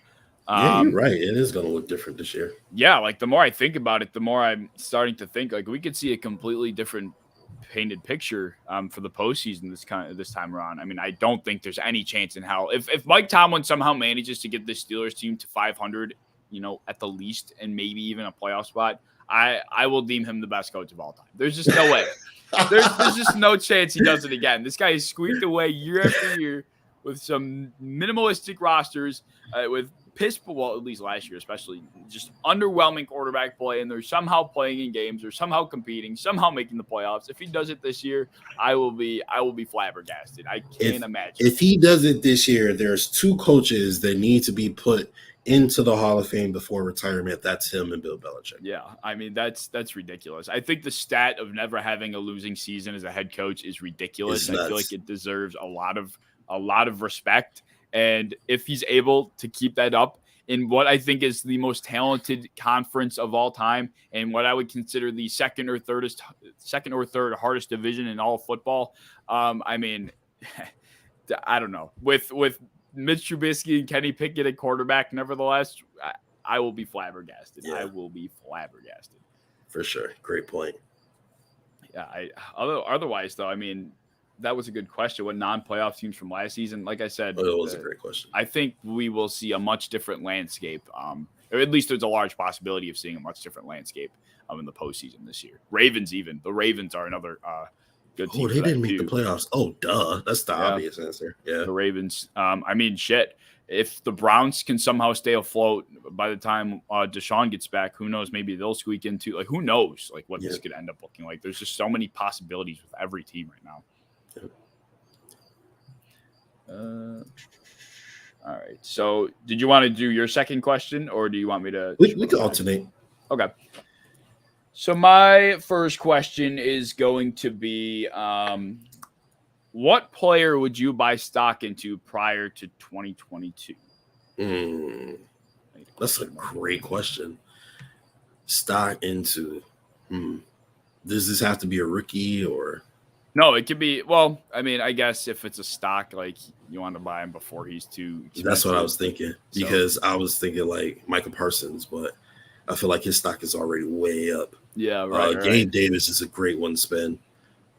Yeah, you're right. It is going to look different this year. Yeah, like the more I think about it, the more I'm starting to think like we could see a completely different painted picture for the postseason this time around. I mean, I don't think there's any chance in hell if Mike Tomlin somehow manages to get this Steelers team to 500, at the least, and maybe even a playoff spot, I will deem him the best coach of all time. There's just no way. There's just no chance he does it again. This guy is squeaked away year after year with some minimalistic rosters, with at least last year, especially just underwhelming quarterback play, and they're somehow playing in games or somehow competing, somehow making the playoffs. If he does it this year, I will be flabbergasted. I can't imagine. If he does it this year, there's 2 coaches that need to be put into the Hall of Fame before retirement. That's him and Bill Belichick. Yeah, I mean that's ridiculous. I think the stat of never having a losing season as a head coach is ridiculous. I feel like it deserves a lot of respect. And if he's able to keep that up in what I think is the most talented conference of all time, and what I would consider the second or third hardest division in all of football, I mean, I don't know. With Mitch Trubisky and Kenny Pickett at quarterback, nevertheless, I will be flabbergasted. Yeah. I will be flabbergasted. For sure. Great point. Yeah. Otherwise, though, I mean, that was a good question. What non-playoff teams from last season? Like I said, it was a great question. I think we will see a much different landscape. Or at least there's a large possibility of seeing a much different landscape in the postseason this year. The Ravens are another good team. Oh, they didn't make the playoffs. Oh, duh. That's the obvious answer. Yeah. The Ravens. I mean, shit. If the Browns can somehow stay afloat by the time Deshaun gets back, who knows? Maybe they'll squeak into, like, who knows, like, what this could end up looking like. There's just so many possibilities with every team right now. All right. So, did you want to do your second question, or do you want me to? We can alternate. Okay. So my first question is going to be, what player would you buy stock into prior to 2022? That's a great question. Stock into. Does this have to be a rookie or? No, it could be. Well, I mean, I guess if it's a stock, like you want to buy him before he's too expensive. That's what I was thinking, because I was thinking like Michael Parsons, but I feel like his stock is already way up. Yeah, right. Gabe Davis is a great one to spend.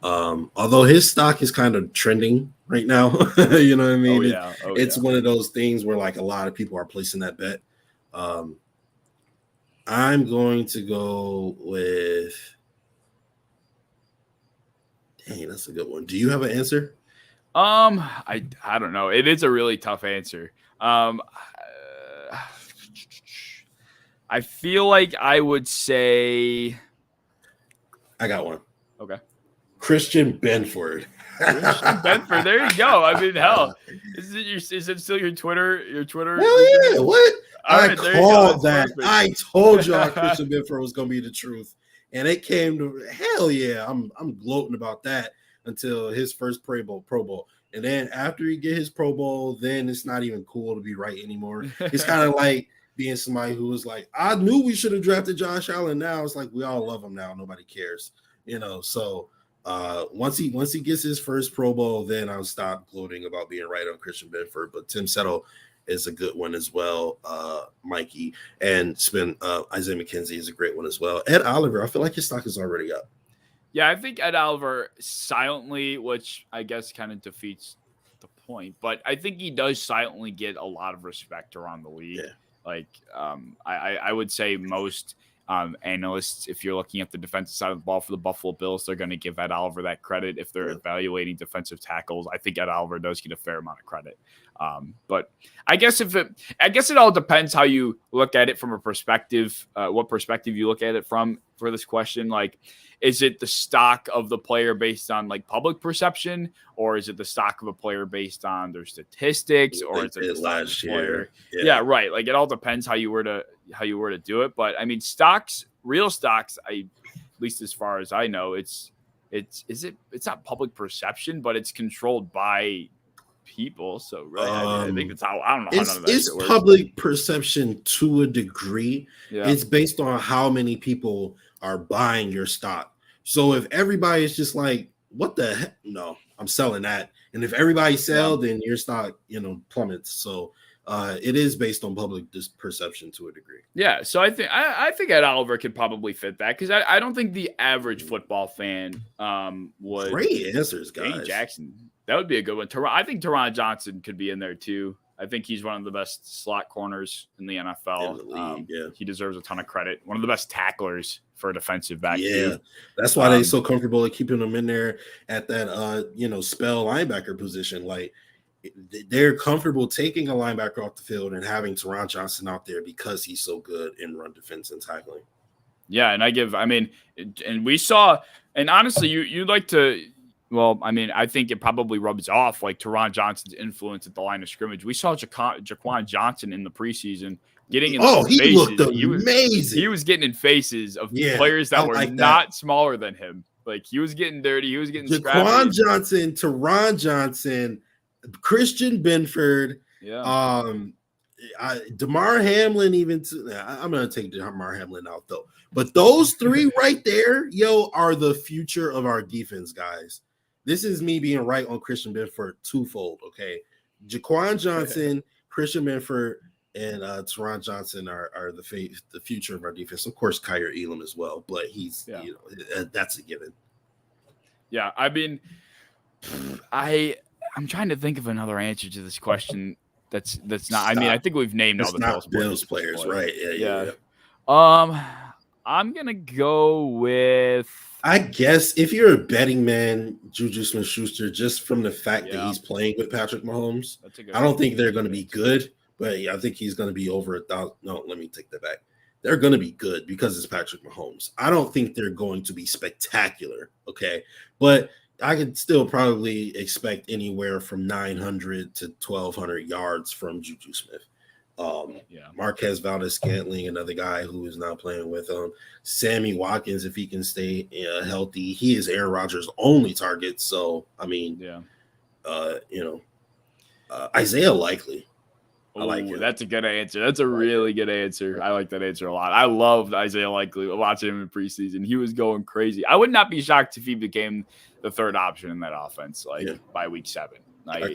Although his stock is kind of trending right now. You know what I mean? It's one of those things where like a lot of people are placing that bet. I'm going to go with. Dang, that's a good one. Do you have an answer? I don't know. It is a really tough answer. I feel like I would say. I got one. Okay. Christian Benford. Benford, there you go. I mean, hell, is it still your Twitter? Hell yeah! What? I called that. Perfect. I told y'all Christian Benford was gonna be the truth, and it came to hell yeah. I'm gloating about that until his first Pro Bowl, and then after he get his Pro Bowl, then it's not even cool to be right anymore. It's kind of like being somebody who was like, I knew we should have drafted Josh Allen. Now it's like we all love him now. Nobody cares, So once he gets his first Pro Bowl, then I'll stop gloating about being right on Christian Benford. But Tim Settle is a good one as well, Mikey, and Isaiah McKenzie is a great one as well. Ed Oliver, I feel like his stock is already up. Yeah, I think Ed Oliver silently, which I guess kind of defeats the point, but I think he does silently get a lot of respect around the league. Yeah. Like, I would say most analysts, if you're looking at the defensive side of the ball for the Buffalo Bills, they're going to give Ed Oliver that credit. If they're evaluating defensive tackles, I think Ed Oliver does get a fair amount of credit. But I guess it all depends how you look at it from a perspective, what perspective you look at it from for this question. Like, is it the stock of the player based on like public perception, or is it the stock of a player based on their statistics, or is it the stock of the player? Yeah, right. Like, it all depends how you were to do it. But I mean, real stocks, at least as far as I know, it's not public perception, but it's controlled by people. So really, I think that's how, I don't know how none of that it's shit works. public perception to a degree. Yeah. It's based on how many people are buying your stock. So if everybody is just like, what the heck? No, I'm selling that. And if everybody sell, then your stock, plummets. So it is based on public perception to a degree. Yeah, so I think Ed Oliver could probably fit that, because I don't think the average football fan would. Great answers, guys. Dane Jackson, that would be a good one. I think Teron Johnson could be in there too. I think he's one of the best slot corners in the NFL. In the league, He deserves a ton of credit. One of the best tacklers for a defensive back. Yeah, that's why they're so comfortable at keeping him in there at that spell linebacker position. Like, they're comfortable taking a linebacker off the field and having Teron Johnson out there because he's so good in run defense and tackling. Yeah, and we saw, and honestly, you'd like to. Well, I mean, I think it probably rubs off, like Teron Johnson's influence at the line of scrimmage. We saw Jaquan Johnson in the preseason getting in he faces. Looked amazing. He was getting in faces of players that were not smaller than him. Like, he was getting dirty. He was getting Jaquan Johnson, Teron Johnson, Christian Benford, Damar Hamlin. I'm going to take Damar Hamlin out though. But those three right there, are the future of our defense, guys. This is me being right on Christian Benford twofold, okay? Jaquan Johnson, Christian Benford, and Teron Johnson are the future of our defense. Of course, Kyer Elam as well, but he's that's a given. Yeah, I mean, I'm trying to think of another answer to this question. That's not. I mean, I think we've named all the Bills players, right? Yeah. I'm gonna go with. I guess if you're a betting man, Juju Smith-Schuster, just from the fact that he's playing with Patrick Mahomes, I don't think they're going to be good, but I think he's going to be over 1,000. No, let me take that back. They're going to be good because it's Patrick Mahomes. I don't think they're going to be spectacular, okay? But I could still probably expect anywhere from 900 to 1,200 yards from Juju Smith. Marquez Valdez-Scantling, another guy who is not playing with him. Sammy Watkins, if he can stay healthy, he is Aaron Rodgers' only target. So, I mean, Isaiah Likely. I like it. That's a good answer. That's a really good answer. I like that answer a lot. I loved Isaiah Likely watching him in preseason. He was going crazy. I would not be shocked if he became the third option in that offense, by week 7.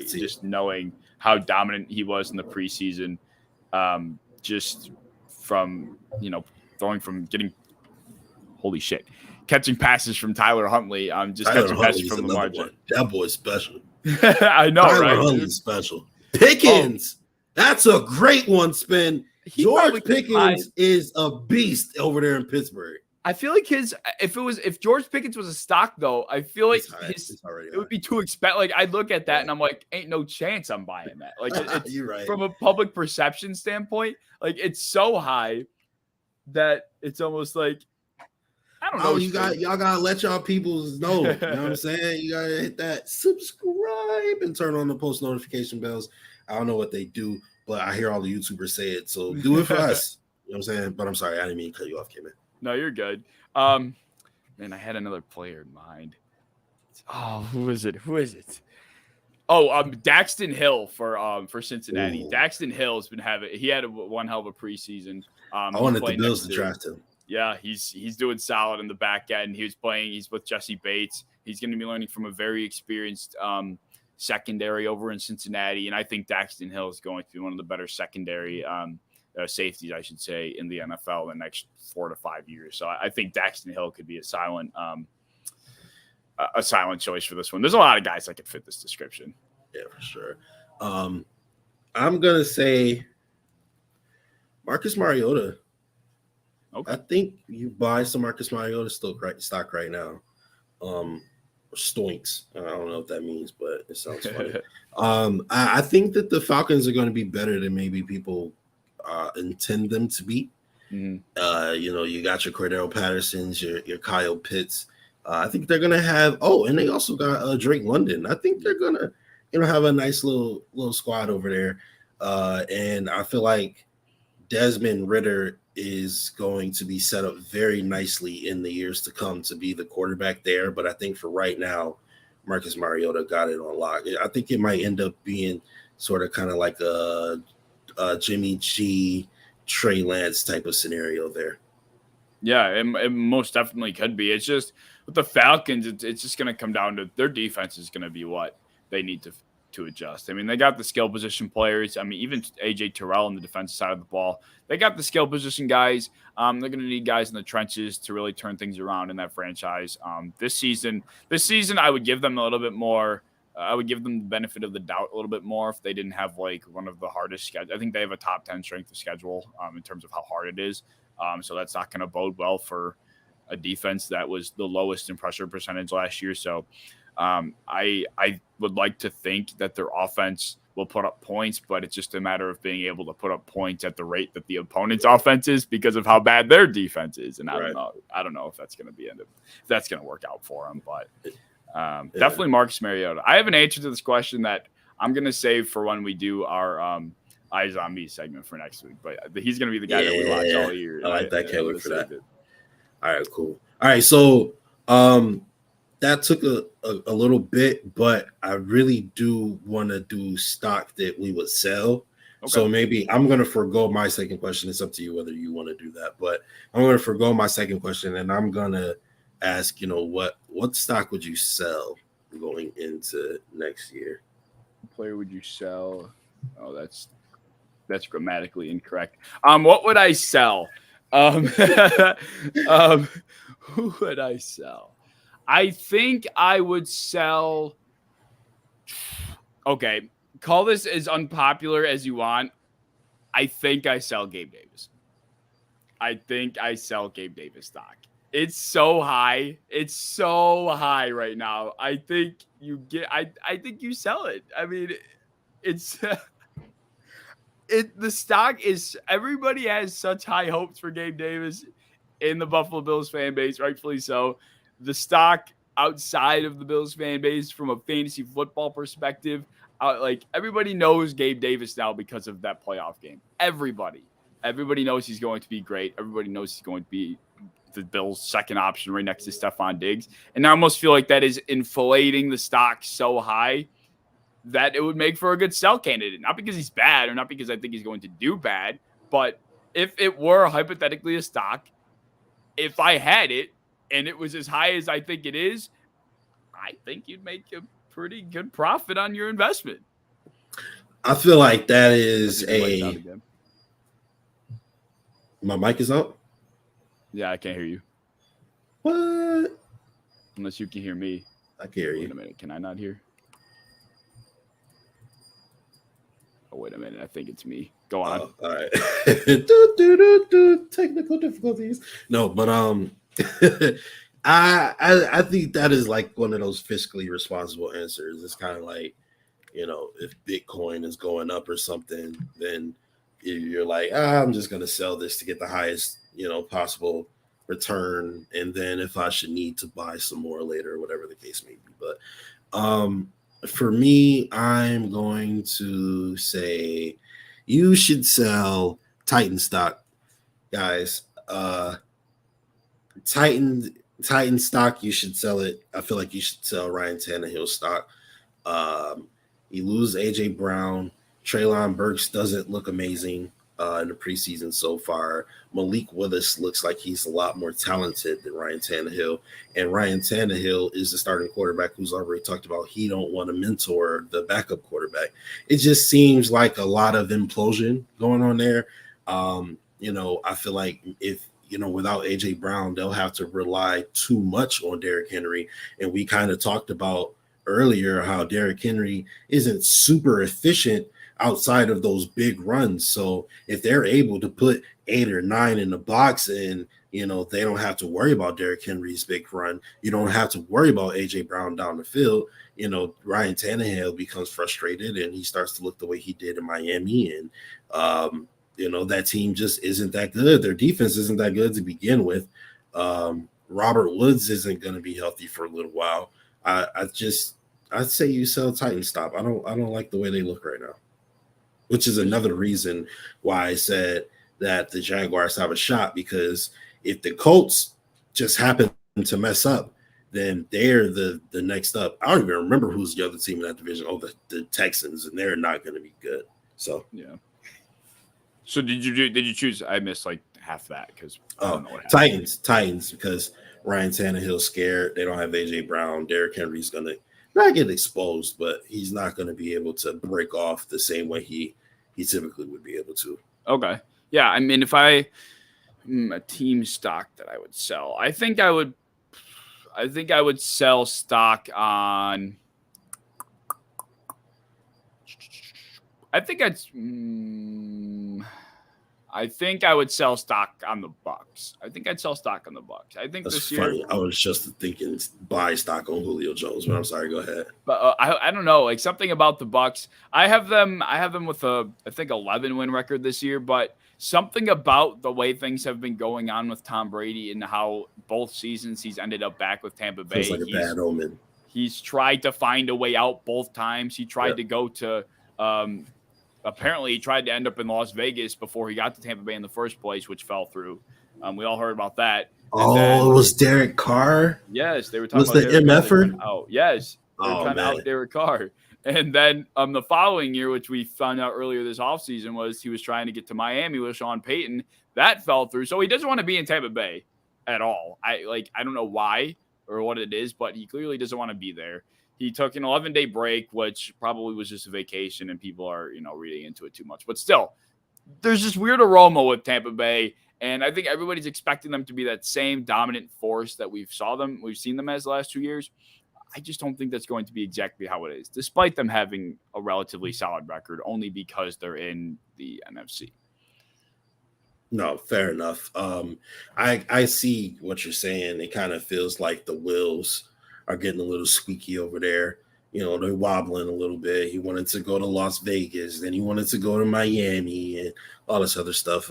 Just knowing how dominant he was in the preseason. Just from, throwing from catching passes from Tyler Huntley. Catching passes from Lamar Jackson. That boy's special. I know, Tyler right? Huntley's special. Pickens. That's a great one, Spin. George Pickens is a beast over there in Pittsburgh. I feel like if George Pickens was a stock though, I feel like it would be too expensive. Like, I look at that and I'm like, ain't no chance I'm buying that. Like, it's, you're right. From a public perception standpoint, like, it's so high that it's almost like, I don't know. Y'all gotta let y'all peoples know. You know what I'm saying? You gotta hit that subscribe and turn on the post notification bells. I don't know what they do, but I hear all the YouTubers say it. So do it for us. You know what I'm saying? But I'm sorry, I didn't mean to cut you off, K-Man. No, you're good. Man, I had another player in mind. Oh, who is it? Oh, Daxton Hill for Cincinnati. Ooh. Daxton Hill has been he had one hell of a preseason. I wanted the Bills to draft him. Yeah, he's doing solid in the back end. He's with Jesse Bates. He's going to be learning from a very experienced secondary over in Cincinnati, and I think Daxton Hill is going to be one of the better secondary safeties, I should say, in the NFL in the next 4 to 5 years. So I think Daxton Hill could be a silent choice for this one. There's a lot of guys that could fit this description. Yeah, for sure. I'm gonna say Marcus Mariota. Okay. I think you buy some Marcus Mariota stock right now. Stoinks. I don't know what that means, but it sounds funny. I think that the Falcons are going to be better than maybe people intend them to be. Mm-hmm. You got your Cordero Pattersons, your Kyle Pitts. I think they're gonna have. Oh, and they also got Drake London. I think they're gonna, have a nice little squad over there. And I feel like Desmond Ritter is going to be set up very nicely in the years to come to be the quarterback there. But I think for right now, Marcus Mariota got it on lock. I think it might end up being sort of kind of like a Jimmy G, Trey Lance type of scenario there. Yeah, it most definitely could be. It's just with the Falcons, it's just going to come down to their defense is going to be what they need to adjust. I mean, they got the skill position players. I mean, even AJ Terrell on the defensive side of the ball, they got the skill position guys. They're going to need guys in the trenches to really turn things around in that franchise. This season, I would give them a little bit more. I would give them the benefit of the doubt a little bit more if they didn't have like one of the hardest schedules. I think they have a top 10 strength of schedule in terms of how hard it is. So that's not going to bode well for a defense that was the lowest in pressure percentage last year. So I would like to think that their offense will put up points, but it's just a matter of being able to put up points at the rate that the opponent's offense is because of how bad their defense is. And I don't know if that's going to if that's going to work out for them, but definitely Marcus Mariota. I have an answer to this question that I'm going to save for when we do our Eyes on Me segment for next week, but he's going to be the guy that we watch all year. I like that. Can't wait for that. All right, cool. All right, so that took a little bit, but I really do want to do stock that we would sell. Okay. So maybe I'm going to forego my second question. It's up to you whether you want to do that, but I'm going to forego my second question, and I'm going to ask, what stock would you sell going into next year? What player would you sell? Oh, that's grammatically incorrect. What would I sell? Who would I sell? I think I would sell. Okay, call this as unpopular as you want. I think I sell Gabe Davis. I think I sell Gabe Davis stock. It's so high. It's so high right now. I think you get. I think you sell it. I mean, it's. The stock is, everybody has such high hopes for Gabe Davis in the Buffalo Bills fan base, rightfully so. The stock outside of the Bills fan base from a fantasy football perspective, like everybody knows Gabe Davis now because of that playoff game. Everybody knows he's going to be great. Everybody knows he's going to be the Bills' second option right next to Stephon Diggs. And I almost feel like that is inflating the stock so high that it would make for a good sell candidate. Not because he's bad or not because I think he's going to do bad, but if it were hypothetically a stock, if I had it and it was as high as I think it is, I think you'd make a pretty good profit on your investment. I feel like that is my mic is up? Yeah, I can't hear you. What? Unless you can hear me. I can hear you. Wait a minute. Can I not hear? Oh, wait a minute. I think it's me. Go on. All right. Technical difficulties. No, but I think that is like one of those fiscally responsible answers. It's kind of like, if Bitcoin is going up or something, then you're like, I'm just going to sell this to get the highest, possible return. And then if I should need to buy some more later, whatever the case may be. But for me, I'm going to say you should sell Titan stock, guys. Titan stock, you should sell it. I feel like you should sell Ryan Tannehill stock. You lose AJ Brown. Treylon Burks doesn't look amazing in the preseason so far. Malik Willis looks like he's a lot more talented than Ryan Tannehill. And Ryan Tannehill is the starting quarterback who's already talked about he don't want to mentor the backup quarterback. It just seems like a lot of implosion going on there. I feel like if, without AJ Brown, they'll have to rely too much on Derrick Henry. And we kind of talked about earlier how Derrick Henry isn't super efficient, outside of those big runs. So if they're able to put 8 or 9 in the box and, they don't have to worry about Derrick Henry's big run. You don't have to worry about A.J. Brown down the field. Ryan Tannehill becomes frustrated and he starts to look the way he did in Miami. And, that team just isn't that good. Their defense isn't that good to begin with. Robert Woods isn't going to be healthy for a little while. I'd say you sell Titan stop. I don't like the way they look right now, which is another reason why I said that the Jaguars have a shot, because if the Colts just happen to mess up, then they're the next up. I don't even remember who's the other team in that division. Oh, the Texans, and they're not going to be good. So yeah. So did you choose? I missed like half that because I don't know what happened. Titans, because Ryan Tannehill's scared. They don't have A.J. Brown. Derrick Henry's going to not get exposed, but he's not going to be able to break off the same way he typically would be able to. Okay. Yeah, I mean, if a team stock that I would sell, I think I would sell stock on. I think I would sell stock on the Bucks. I think I'd sell stock on the Bucks. I think that's this year. Funny. I was just thinking buy stock on Julio Jones, but I'm sorry. Go ahead. But I don't know, like something about the Bucks. I have them with I think 11 win record this year, but something about the way things have been going on with Tom Brady and how both seasons he's ended up back with Tampa Bay. Feels like a bad omen. He's tried to find a way out both times. He tried to go to. Apparently, he tried to end up in Las Vegas before he got to Tampa Bay in the first place, which fell through. We all heard about that. It was Derek Carr? Yes, they were talking about the MFer? Oh, yes. They were trying to out Derek Carr. And then the following year, which we found out earlier this offseason, was he was trying to get to Miami with Sean Payton. That fell through. So he doesn't want to be in Tampa Bay at all. I don't know why or what it is, but he clearly doesn't want to be there. He took an 11-day break, which probably was just a vacation, and people are, reading into it too much. But still, there's this weird aroma with Tampa Bay, and I think everybody's expecting them to be that same dominant force that we've seen them as the last 2 years. I just don't think that's going to be exactly how it is, despite them having a relatively solid record, only because they're in the NFC. No, fair enough. I see what you're saying. It kind of feels like the wheels are getting a little squeaky over there. They're wobbling a little bit. He wanted to go to Las Vegas, then he wanted to go to Miami and all this other stuff.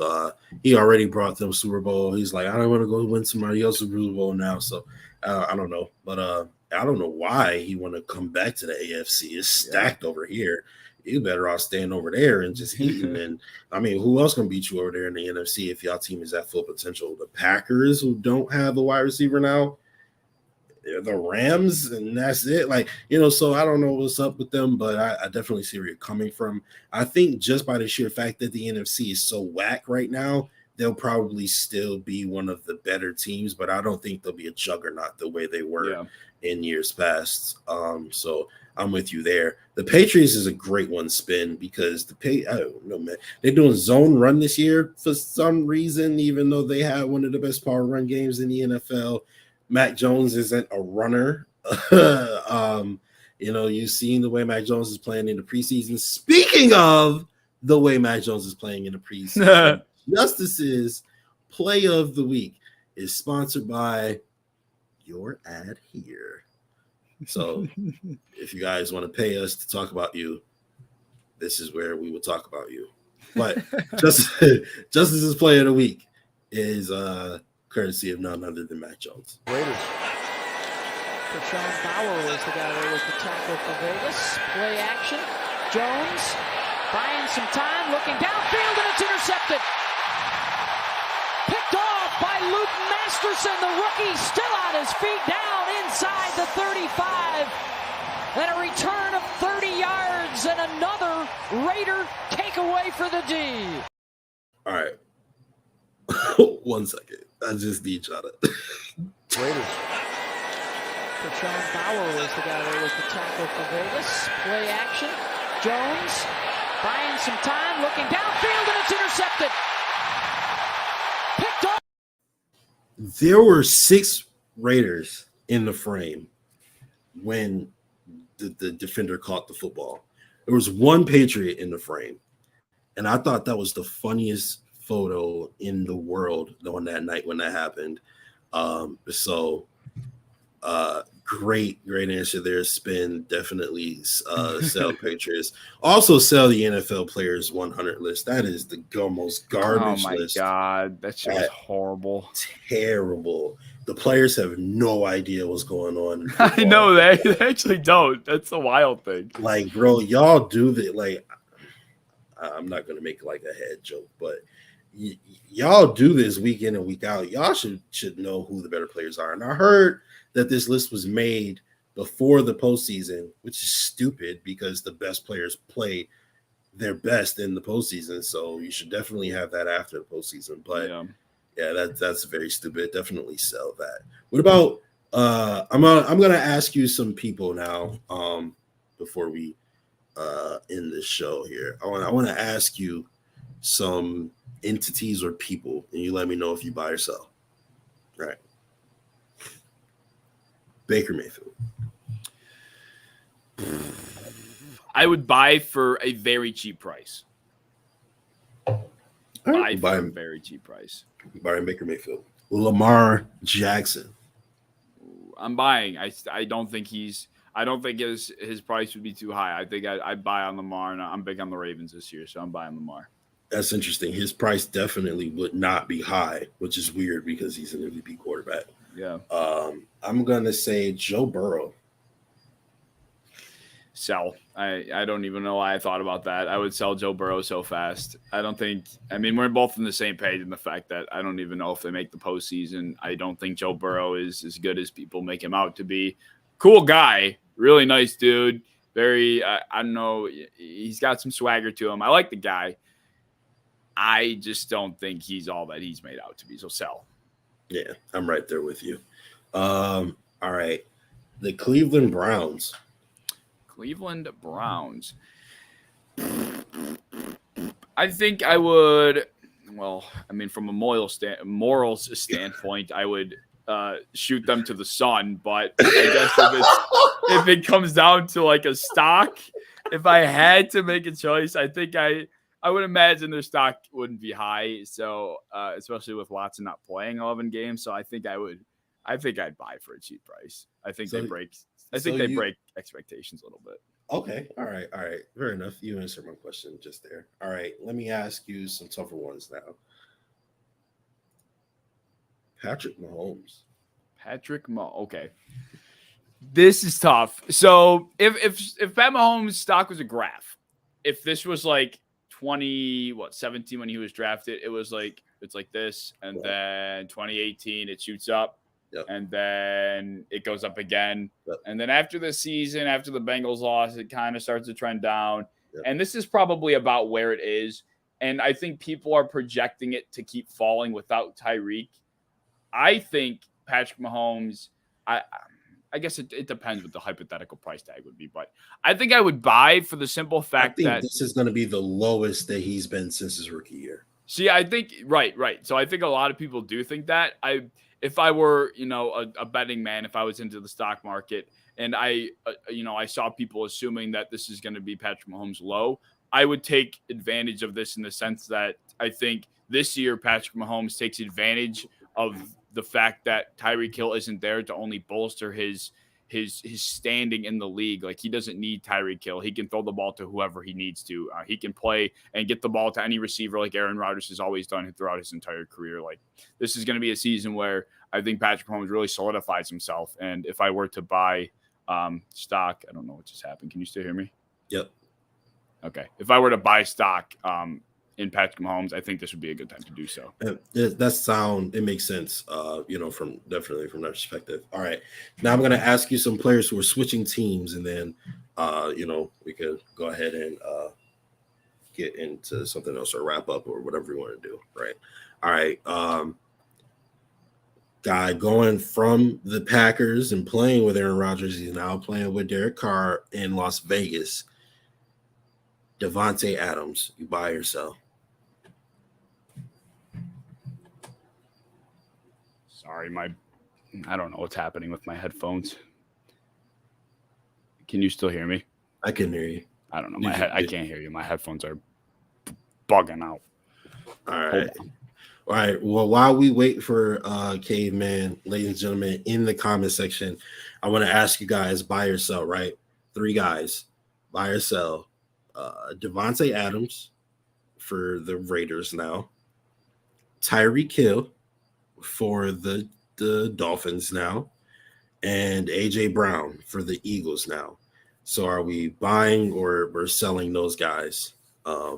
He already brought them Super Bowl. He's like, I don't want to go win somebody else's Super Bowl now. So I don't know. But I don't know why he want to come back to the AFC. It's stacked over here. You better off staying over there and just eating. And I mean, who else gonna beat you over there in the NFC if y'all team is at full potential? The Packers, who don't have a wide receiver now, the Rams, and that's it. So I don't know what's up with them, but I definitely see where you're coming from. I think just by the sheer fact that the NFC is so whack right now, they'll probably still be one of the better teams, but I don't think they'll be a juggernaut the way they were in years past. So I'm with you there. The Patriots is a great one spin because I don't know, man. They're doing zone run this year for some reason, even though they had one of the best power run games in the NFL. Mac Jones isn't a runner. You've seen the way Mac Jones is playing in the preseason. Speaking of the way Mac Jones is playing in the preseason, Justice's Play of the Week is sponsored by your ad here. So if you guys want to pay us to talk about you, this is where we will talk about you. But Justice's Play of the Week is courtesy of none other than Mac Jones. Raiders. Sean Bauer was the guy there with the tackle for Vegas. Play action. Jones buying some time, looking downfield, and it's intercepted. Picked off by Luke Masterson, the rookie, still on his feet, down inside the 35. And a return of 30 yards and another Raider takeaway for the D. All right. 1 second. I just need y'all to. Raiders. Sean Bauer was the guy there with the tackle for Vegas. Play action. Jones buying some time, looking downfield, and it's intercepted. Picked off. There were 6 Raiders in the frame when the defender caught the football. There was one Patriot in the frame, and I thought that was the funniest photo in the world on that night when that happened. Great answer there. Spin, definitely sell Patriots. Also sell the NFL players 100 list. That is the most garbage list. Oh my God, that shit was horrible. Terrible. The players have no idea what's going on. I know they actually don't. That's the wild thing. Like, bro, y'all do that. Like, I'm not gonna make like a head joke, but y'all do this week in and week out. Y'all should know who the better players are. And I heard that this list was made before the postseason, which is stupid because the best players play their best in the postseason. So you should definitely have that after the postseason. But yeah, that's very stupid. Definitely sell that. What about I'm gonna ask you some people now before we end this show here. I want to ask you some entities or people, and you let me know if you buy or sell. All right. Baker Mayfield. I would buy for a very cheap price. Right, buy for a very cheap price. Buying Baker Mayfield. Lamar Jackson. I'm buying. I don't think his price would be too high. I think I'd buy on Lamar, and I'm big on the Ravens this year, so I'm buying Lamar. That's interesting. His price definitely would not be high, which is weird because he's an MVP quarterback. Yeah. I'm gonna say Joe Burrow. Sell. I don't even know why I thought about that. I would sell Joe Burrow so fast. We're both on the same page in the fact that I don't even know if they make the postseason. I don't think Joe Burrow is as good as people make him out to be. Cool guy, really nice dude. Very, I don't know, he's got some swagger to him. I like the guy. I just don't think he's all that he's made out to be. So sell. Yeah, I'm right there with you. All right. The Cleveland Browns. Cleveland Browns. I think I would, from a morals standpoint, I would shoot them to the sun. But I guess if it comes down to like a stock, if I had to make a choice, I think I would imagine their stock wouldn't be high. So especially with Watson not playing 11 games. So I think I'd buy for a cheap price. I think they break expectations a little bit. Okay. All right. Fair enough. You answered my question just there. All right. Let me ask you some tougher ones now. Patrick Mahomes. Okay. This is tough. So if Pat Mahomes' stock was a graph, if this was like 17 when he was drafted, it's like this, and then 2018 it shoots up. Yep. And then it goes up again. Yep. And then after the season, after the Bengals loss, it kind of starts to trend down. Yep. And this is probably about where it is. And I think people are projecting it to keep falling without Tyreek. I think Patrick Mahomes, I guess it depends what the hypothetical price tag would be. But I think I would buy for the simple fact that this is going to be the lowest that he's been since his rookie year. See, I think, right. So I think a lot of people do think that. If I were, a betting man, if I was into the stock market and I saw people assuming that this is going to be Patrick Mahomes low, I would take advantage of this in the sense that I think this year Patrick Mahomes takes advantage of the fact that Tyreek Hill isn't there to only bolster his standing in the league. Like, he doesn't need Tyreek Hill. He can throw the ball to whoever he needs to. He can play and get the ball to any receiver like Aaron Rodgers has always done throughout his entire career. Like, this is going to be a season where I think Patrick Mahomes really solidifies himself. And if I were to buy stock, I don't know what just happened. Can you still hear me? Yep. Okay. If I were to buy stock in Patrick Mahomes, I think this would be a good time to do so. It makes sense, from that perspective. All right. Now I'm going to ask you some players who are switching teams, and then, we could go ahead and get into something else or wrap up or whatever you want to do. Right. All right. Guy going from the Packers and playing with Aaron Rodgers. He's now playing with Derek Carr in Las Vegas. Devontae Adams, you buy or sell? Sorry, I don't know what's happening with my headphones. Can you still hear me? I can hear you. I don't know. I can't hear you. My headphones are bugging out. All right. All right. Well, while we wait for Caveman, ladies and gentlemen, in the comment section, I want to ask you guys, buy or sell, right? 3 guys, buy or sell. Devontae Adams for the Raiders now. Tyreek Hill for the Dolphins now. And A.J. Brown for the Eagles now. So are we buying or we're selling those guys? I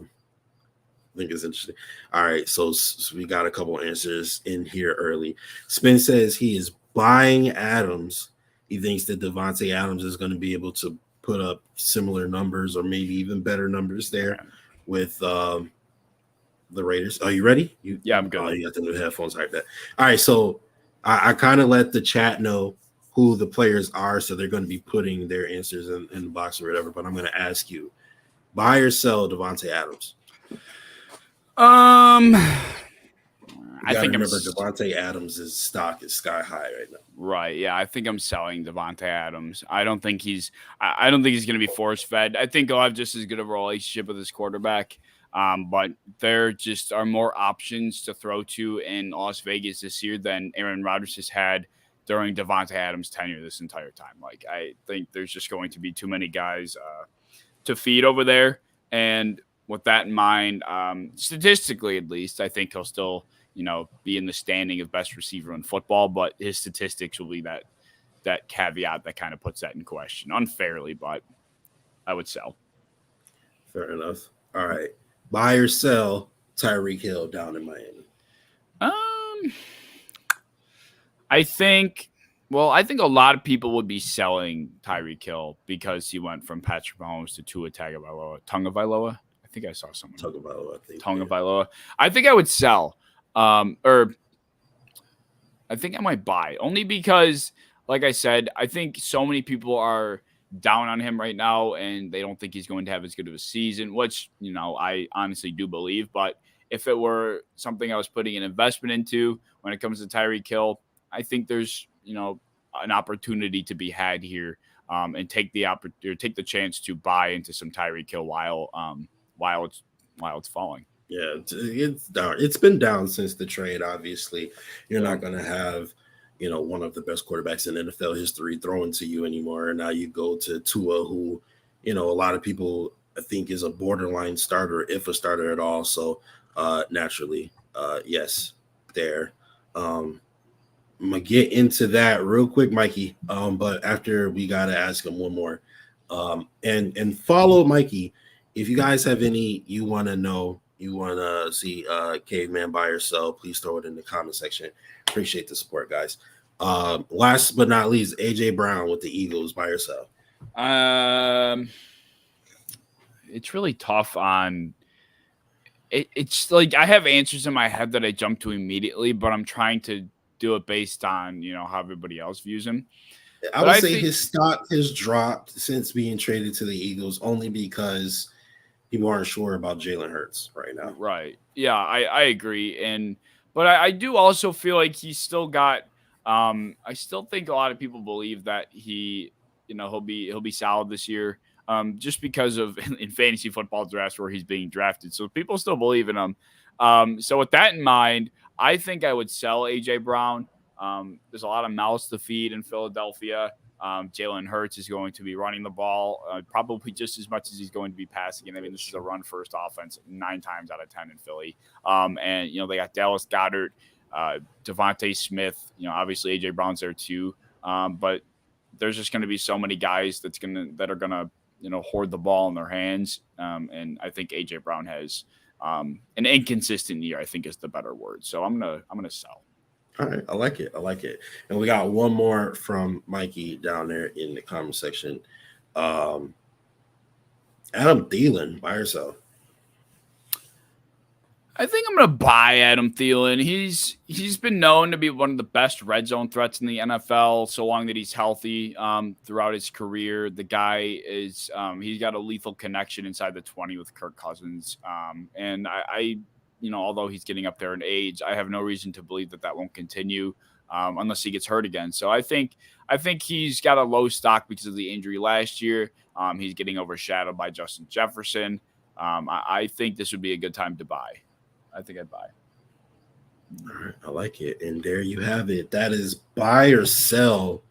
think it's interesting. All right, so we got a couple answers in here early. Spin says he is buying Adams. He thinks that Devontae Adams is going to be able to put up similar numbers or maybe even better numbers there with the Raiders. Are you ready? Yeah, I'm good. Oh, you got the new headphones like that. All right, so I kind of let the chat know who the players are, so they're going to be putting their answers in the box or whatever. But I'm going to ask you, buy or sell Devontae Adams? I think remember Devontae Adams' stock is sky high right now. Right. Yeah, I think I'm selling Devontae Adams. I don't think he's going to be force fed. I think he'll have just as good of a relationship with his quarterback. But there just are more options to throw to in Las Vegas this year than Aaron Rodgers has had during Devontae Adams' tenure this entire time. Like, I think there's just going to be too many guys to feed over there. And with that in mind, statistically at least, I think he'll still, be in the standing of best receiver in football. But his statistics will be that caveat that kind of puts that in question unfairly. But I would sell. Fair enough. All right. Buy or sell Tyreek Hill down in Miami? I think a lot of people would be selling Tyreek Hill because he went from Patrick Mahomes to Tua Tagovailoa. I think I saw someone. Tagovailoa. I think I would sell. Or I think I might buy. Only because, like I said, I think so many people are down on him right now and they don't think he's going to have as good of a season, which, I honestly do believe. But if it were something I was putting an investment into when it comes to Tyreek Hill, I think there's, an opportunity to be had here and take the chance to buy into some Tyreek Hill while it's falling. Yeah, it's down. It's been down since the trade. Obviously, you're not going to have, one of the best quarterbacks in NFL history throwing to you anymore. And now you go to Tua, who, a lot of people I think is a borderline starter, if a starter at all. So naturally, yes, there. I'm gonna get into that real quick, Mikey. But after we gotta ask him one more. And follow Mikey. If you guys have any you want to know, you want to see Caveman buy or sell, please throw it in the comment section. Appreciate the support, guys. Last but not least, AJ Brown with the Eagles, buy or sell? It's really tough on it. It's like I have answers in my head that I jump to immediately, but I'm trying to do it based on, how everybody else views him. I would say his stock has dropped since being traded to the Eagles only because people aren't sure about Jalen Hurts right now. Right. Yeah, I agree. But I do also feel like he's still got I still think a lot of people believe that he'll be solid this year. Just because of in fantasy football drafts where he's being drafted. So people still believe in him. So with that in mind, I think I would sell AJ Brown. There's a lot of mouths to feed in Philadelphia. Jalen Hurts is going to be running the ball probably just as much as he's going to be passing. And I mean, this is a run-first offense 9 times out of 10 in Philly. And they got Dallas Goedert, Devontae Smith. Obviously AJ Brown's there too. But there's just going to be so many guys that are gonna hoard the ball in their hands. And I think AJ Brown has an inconsistent year, I think is the better word. So I'm gonna sell. All right, I like it. And we got one more from Mikey down there in the comment section. Adam Thielen, buy or sell? I think I'm going to buy Adam Thielen. He's been known to be one of the best red zone threats in the NFL so long that he's healthy throughout his career. The guy is he's got a lethal connection inside the 20 with Kirk Cousins. And I although he's getting up there in age, I have no reason to believe that won't continue. unless he gets hurt again. So I think he's got a low stock because of the injury last year. He's getting overshadowed by Justin Jefferson. I think this would be a good time to buy. I think I'd buy. All right, I like it. And there you have it. That is buy or sell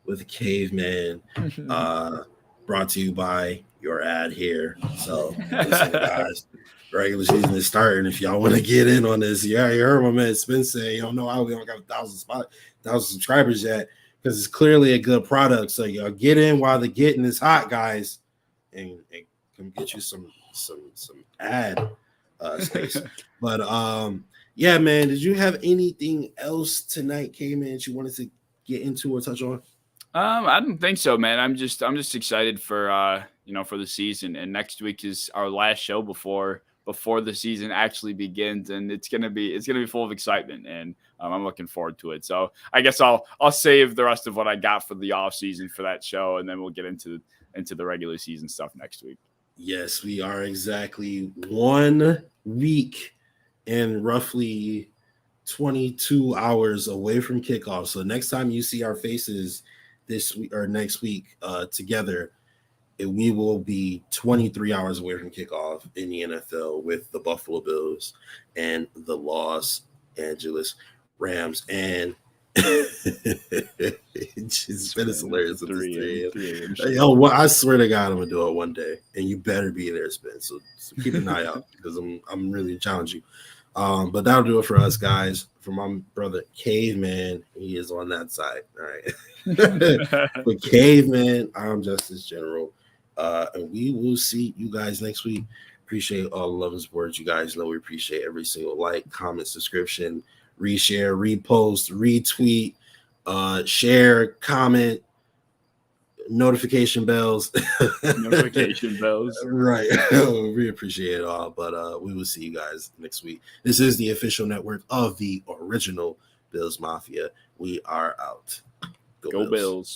with Caveman. Brought to you by your ad here. So, listen, guys, regular season is starting. If y'all want to get in on this, you heard my man Spence say, you don't know how we don't got 1,000 subscribers yet, because it's clearly a good product. So y'all get in while the getting is hot, guys, and come get you some ad space. But yeah, man, did you have anything else tonight, K-Man, that you wanted to get into or touch on? I don't think so, man. I'm just excited for for the season, and next week is our last show before the season actually begins, and it's gonna be full of excitement, and I'm looking forward to it. So I guess I'll save the rest of what I got for the off season for that show, and then we'll get into the regular season stuff next week. Yes, we are exactly 1 week and roughly 22 hours away from kickoff. So next time you see our faces this week or next week together, we will be 23 hours away from kickoff in the NFL with the Buffalo Bills and the Los Angeles Rams. And it's been hilarious with this thing. Yo, I swear to God, I'm gonna do it one day, and you better be there, Spence. So keep an eye out, because I'm really challenging you. But that'll do it for us, guys. For my brother Caveman, he is on that side. All right. But Caveman, I'm Justice General. And we will see you guys next week. Appreciate all the love and support. You guys know we appreciate every single like, comment, subscription, reshare, repost, retweet, share, comment, notification bells. Notification bells. Right. We appreciate it all. But we will see you guys next week. This is the official network of the original Bills Mafia. We are out. Go Bills.